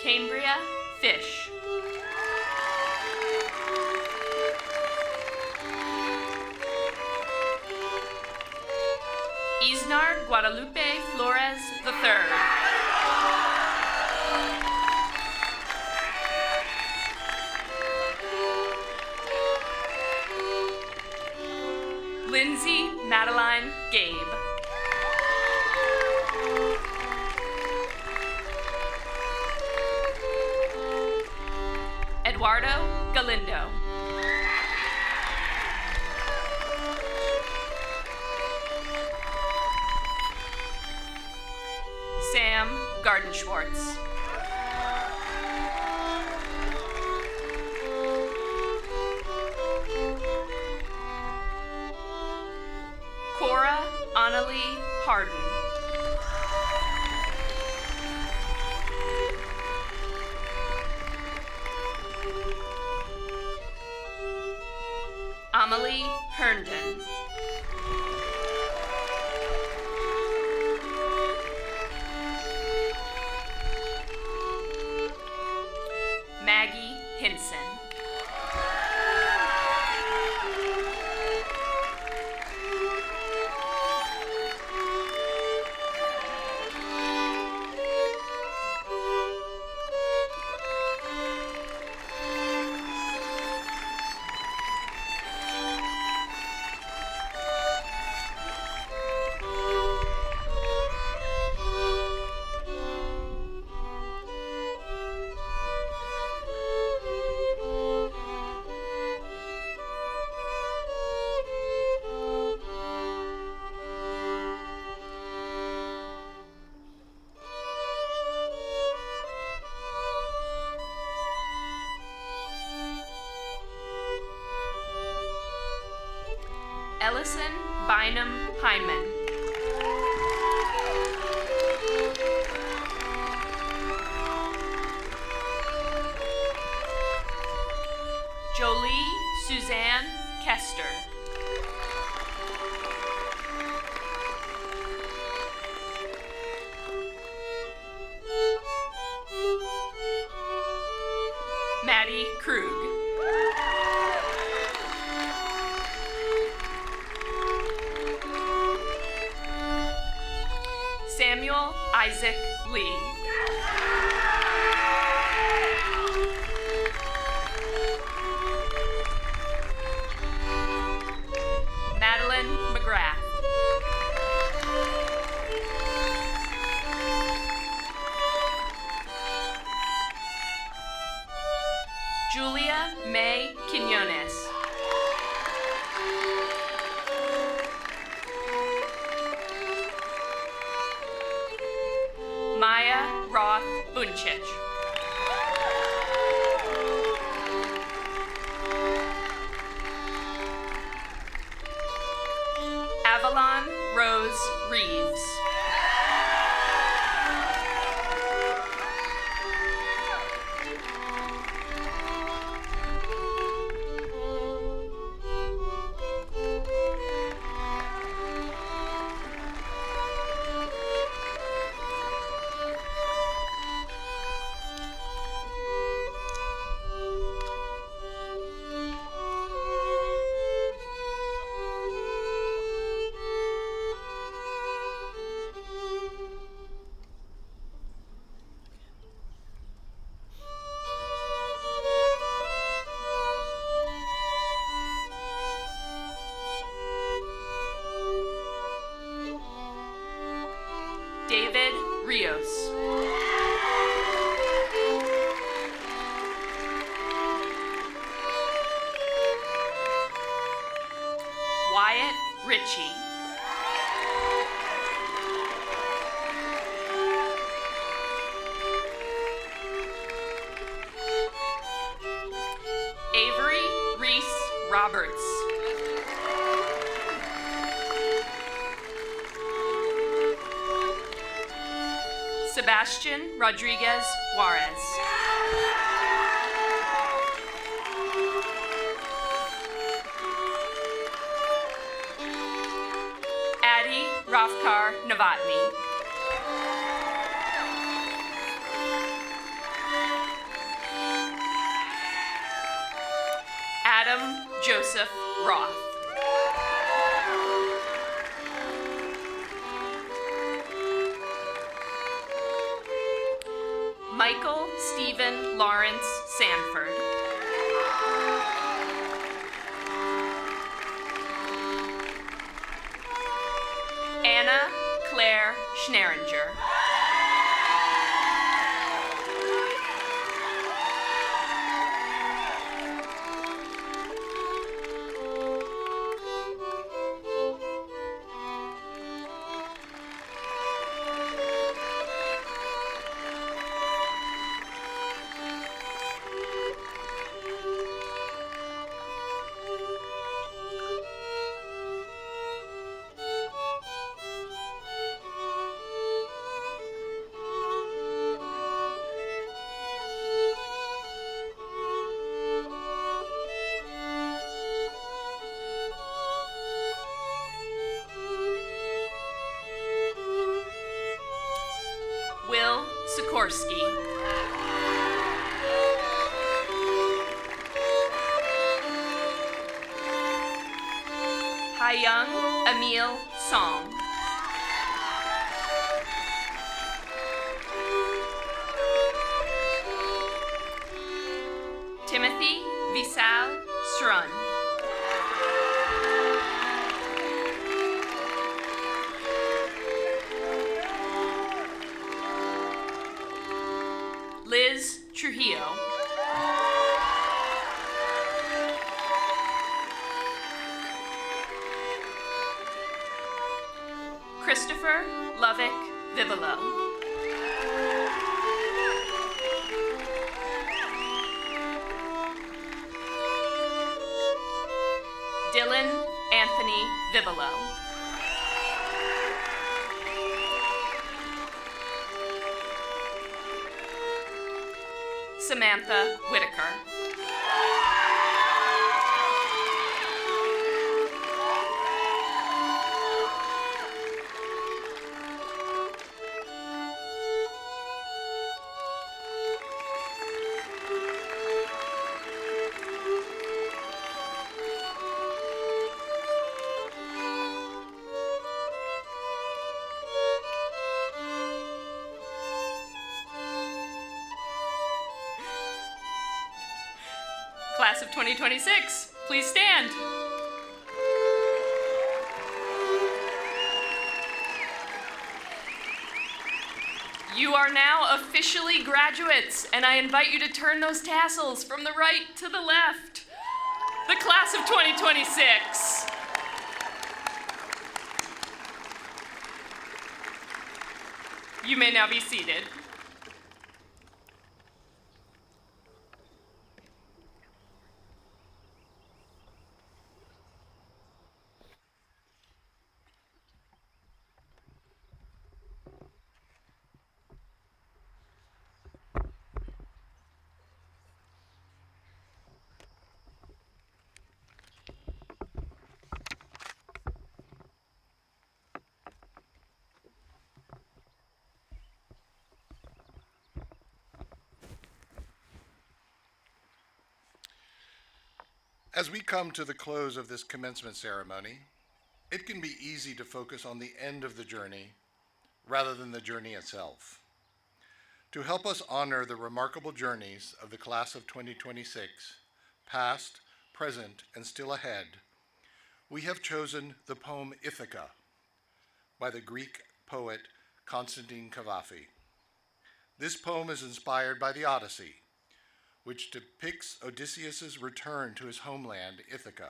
Cambria Fish. Isnar Guadalupe Flores III. Lindsay Madeline Gabe. Eduardo Galindo. Sam Garden-Schwartz. Cora Annalie Harden. Amelie Herndon. Maggie Hinson. Ellison Bynum Hyman. Jolie Suzanne Kester. Maddie Krug. Samuel Isaac Lee. Madeline McGrath. Julia May Quinones. Maya Roth Bunchich. Avalon Rose Reeves. David Rios. Wyatt Ritchie. Avery Reese Roberts. Sebastian Rodriguez Juarez. Addie Rafkar Novotny. Adam Joseph Roth. Michael Stephen Lawrence Sanford. Anna Claire Schneringer. Will Sikorsky. Hayoung Emil Song. Timothy Visal Srun. Liz Trujillo. Christopher Lovick Vivolo. Dylan Anthony Anthony Vivolo. Samantha Whitaker. Class of 2026, please stand. You are now officially graduates, and I invite you to turn those tassels from the right to the left. The class of 2026. You may now be seated. As we come to the close of this commencement ceremony, it can be easy to focus on the end of the journey rather than the journey itself. To help us honor the remarkable journeys of the class of 2026, past, present, and still ahead, we have chosen the poem Ithaca by the Greek poet Constantine Cavafy. This poem is inspired by the Odyssey, which depicts Odysseus' return to his homeland, Ithaca.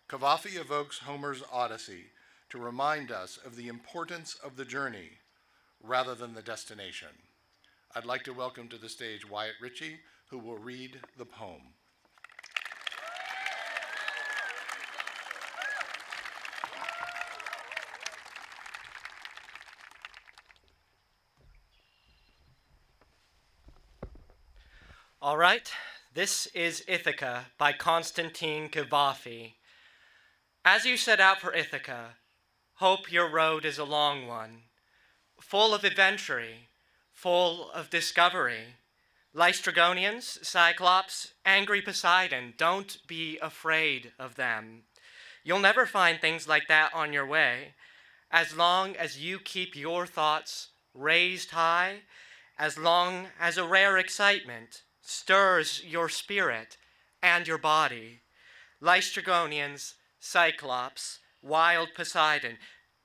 Cavafy evokes Homer's Odyssey to remind us of the importance of the journey rather than the destination. I'd like to welcome to the stage Wyatt Ritchie, who will read the poem. All right, this is Ithaca by Constantine Cavafy. As you set out for Ithaca, hope your road is a long one, full of adventure, full of discovery. Lystragonians, Cyclops, angry Poseidon, don't be afraid of them. You'll never find things like that on your way, as long as you keep your thoughts raised high, as long as a rare excitement stirs your spirit and your body. Lystragonians, Cyclops, wild Poseidon,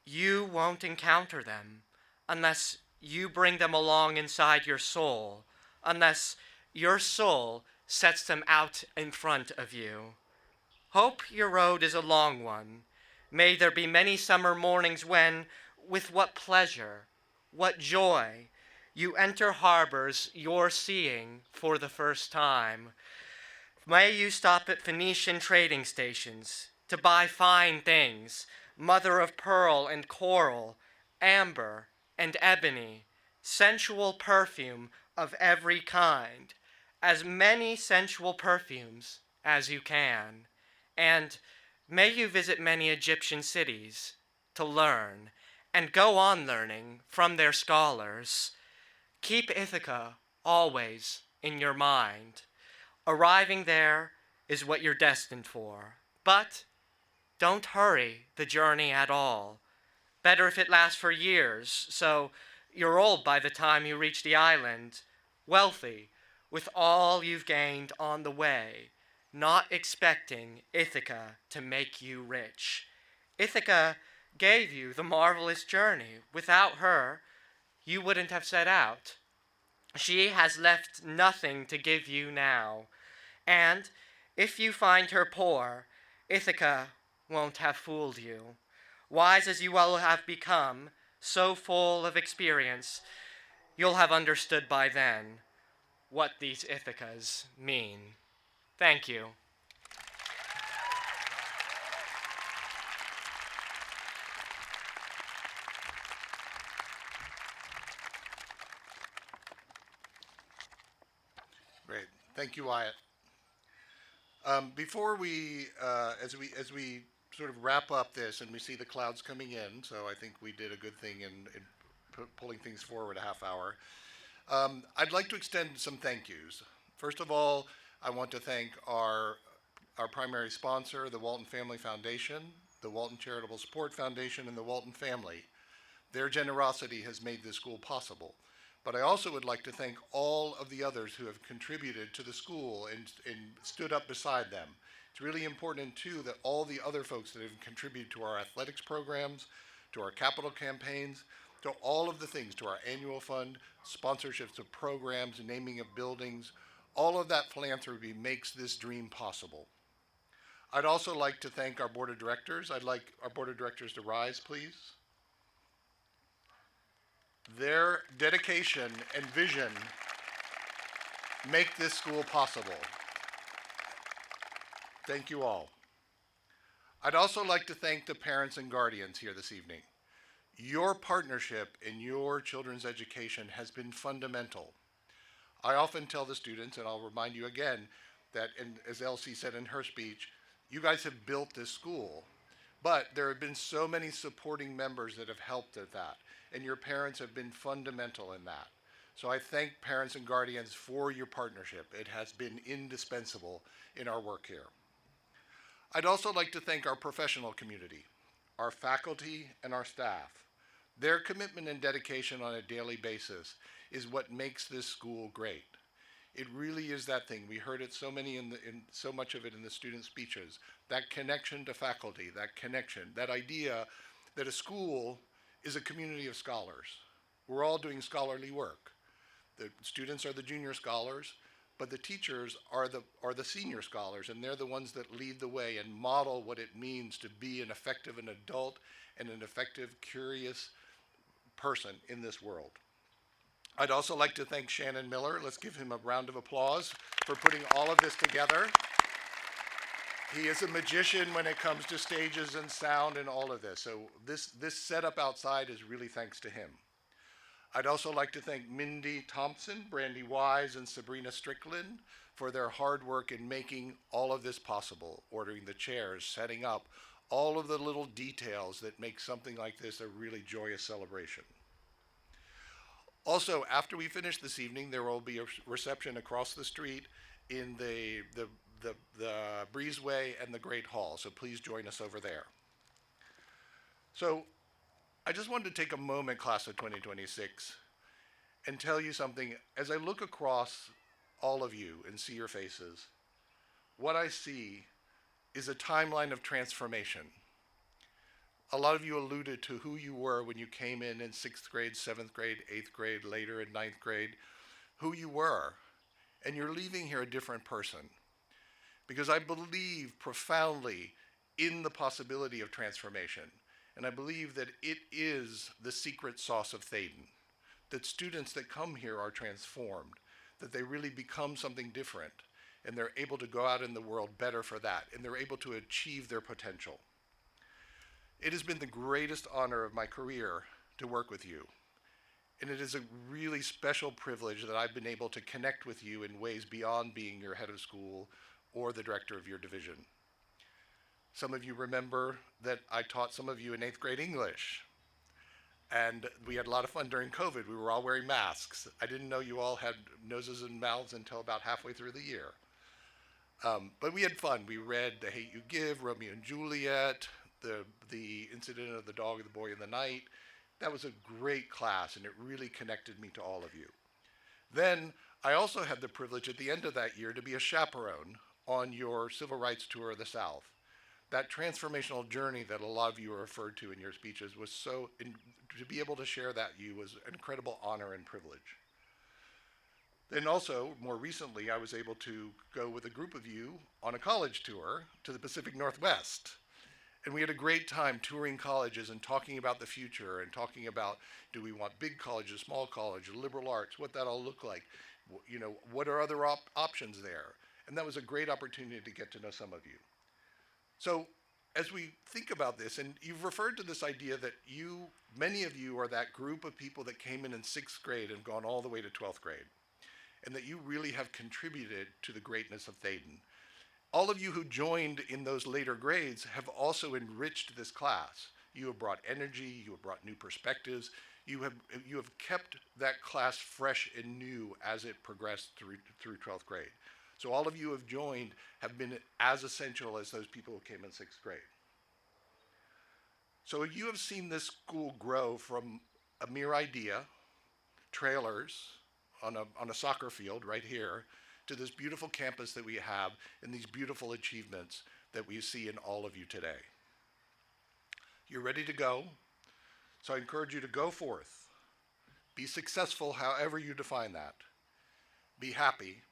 you won't encounter them unless you bring them along inside your soul, unless your soul sets them out in front of you. Hope your road is a long one. May there be many summer mornings when, with what pleasure, what joy, you enter harbors you're seeing for the first time. May you stop at Phoenician trading stations to buy fine things, mother of pearl and coral, amber and ebony, sensual perfume of every kind, as many sensual perfumes as you can. And may you visit many Egyptian cities to learn and go on learning from their scholars. Keep Ithaca always in your mind. Arriving there is what you're destined for. But don't hurry the journey at all. Better if it lasts for years, so you're old by the time you reach the island, wealthy with all you've gained on the way, not expecting Ithaca to make you rich. Ithaca gave you the marvelous journey. Without her, you wouldn't have set out. She has left nothing to give you now. And if you find her poor, Ithaca won't have fooled you. Wise as you will have become, so full of experience, you'll have understood by then what these Ithacas mean. Thank you. Great. Thank you, Wyatt. Before we, as we sort of wrap up this, and we see the clouds coming in, so I think we did a good thing in pulling things forward a half hour. I'd like to extend some thank yous. First of all, I want to thank our primary sponsor, the Walton Family Foundation, the Walton Charitable Support Foundation, and the Walton family. Their generosity has made this school possible. But I also would like to thank all of the others who have contributed to the school and stood up beside them. It's really important, too, that all the other folks that have contributed to our athletics programs, to our capital campaigns, to all of the things, to our annual fund, sponsorships of programs, naming of buildings, all of that philanthropy makes this dream possible. I'd also like to thank our board of directors. I'd like our board of directors to rise, please. Their dedication and vision make this school possible. Thank you all. I'd also like to thank the parents and guardians here this evening. Your partnership in your children's education has been fundamental. I often tell the students, and I'll remind you again, that as Elsie said in her speech, you guys have built this school, but there have been so many supporting members that have helped at that, and your parents have been fundamental in that. So I thank parents and guardians for your partnership. It has been indispensable in our work here. I'd also like to thank our professional community, our faculty and our staff. Their commitment and dedication on a daily basis is what makes this school great. It really is that thing. We heard it so much of it in the student speeches. That connection to faculty, that connection, that idea that a school is a community of scholars. We're all doing scholarly work. The students are the junior scholars, but the teachers are the senior scholars, and they're the ones that lead the way and model what it means to be an effective adult and an effective, curious person in this world. I'd also like to thank Shannon Miller. Let's give him a round of applause for putting all of this together. He is a magician when it comes to stages and sound and all of this. So this setup outside is really thanks to him. I'd also like to thank Mindy Thompson, Brandy Wise, and Sabrina Strickland for their hard work in making all of this possible, ordering the chairs, setting up, all of the little details that make something like this a really joyous celebration. Also, after we finish this evening, there will be a reception across the street in the breezeway and the Great Hall, so please join us over there. So I just wanted to take a moment, class of 2026, and tell you something. As I look across all of you and see your faces, what I see is a timeline of transformation. A lot of you alluded to who you were when you came in 6th grade, 7th grade, 8th grade, later in 9th grade, who you were. And you're leaving here a different person. Because I believe profoundly in the possibility of transformation. And I believe that it is the secret sauce of Thaden. That students that come here are transformed. That they really become something different. And they're able to go out in the world better for that. And they're able to achieve their potential. It has been the greatest honor of my career to work with you. And it is a really special privilege that I've been able to connect with you in ways beyond being your head of school or the director of your division. Some of you remember that I taught some of you in 8th grade English. And we had a lot of fun during COVID. We were all wearing masks. I didn't know you all had noses and mouths until about halfway through the year. But we had fun. We read The Hate You Give, Romeo and Juliet, the Incident of the Dog, the Boy, and the Night. That was a great class, and it really connected me to all of you. Then I also had the privilege at the end of that year to be a chaperone on your civil rights tour of the South. That transformational journey that a lot of you referred to in your speeches was to be able to share that was an incredible honor and privilege. Then also, more recently, I was able to go with a group of you on a college tour to the Pacific Northwest. And we had a great time touring colleges and talking about the future and talking about, do we want big colleges, small colleges, liberal arts, what that all look like, what are other options there? And that was a great opportunity to get to know some of you. So as we think about this, and you've referred to this idea that many of you are that group of people that came in 6th grade and gone all the way to 12th grade. and that you really have contributed to the greatness of Thaden. All of you who joined in those later grades have also enriched this class. You have brought energy, you have brought new perspectives, you have kept that class fresh and new as it progressed through 12th grade. So all of you who have joined have been as essential as those people who came in 6th grade. So you have seen this school grow from a mere idea, trailers on a soccer field right here, to this beautiful campus that we have and these beautiful achievements that we see in all of you today. You're ready to go, so I encourage you to go forth. Be successful however you define that. Be happy,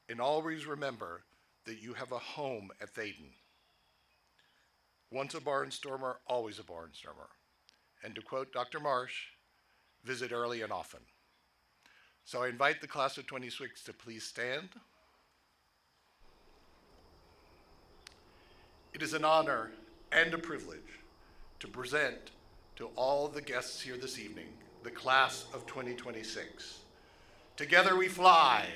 and always remember that you have a home at Thaden. Once a barnstormer, always a barnstormer. And to quote Dr. Marsh, visit early and often. So I invite the class of 26 to please stand. It is an honor and a privilege to present to all the guests here this evening the class of 2026. Together we fly.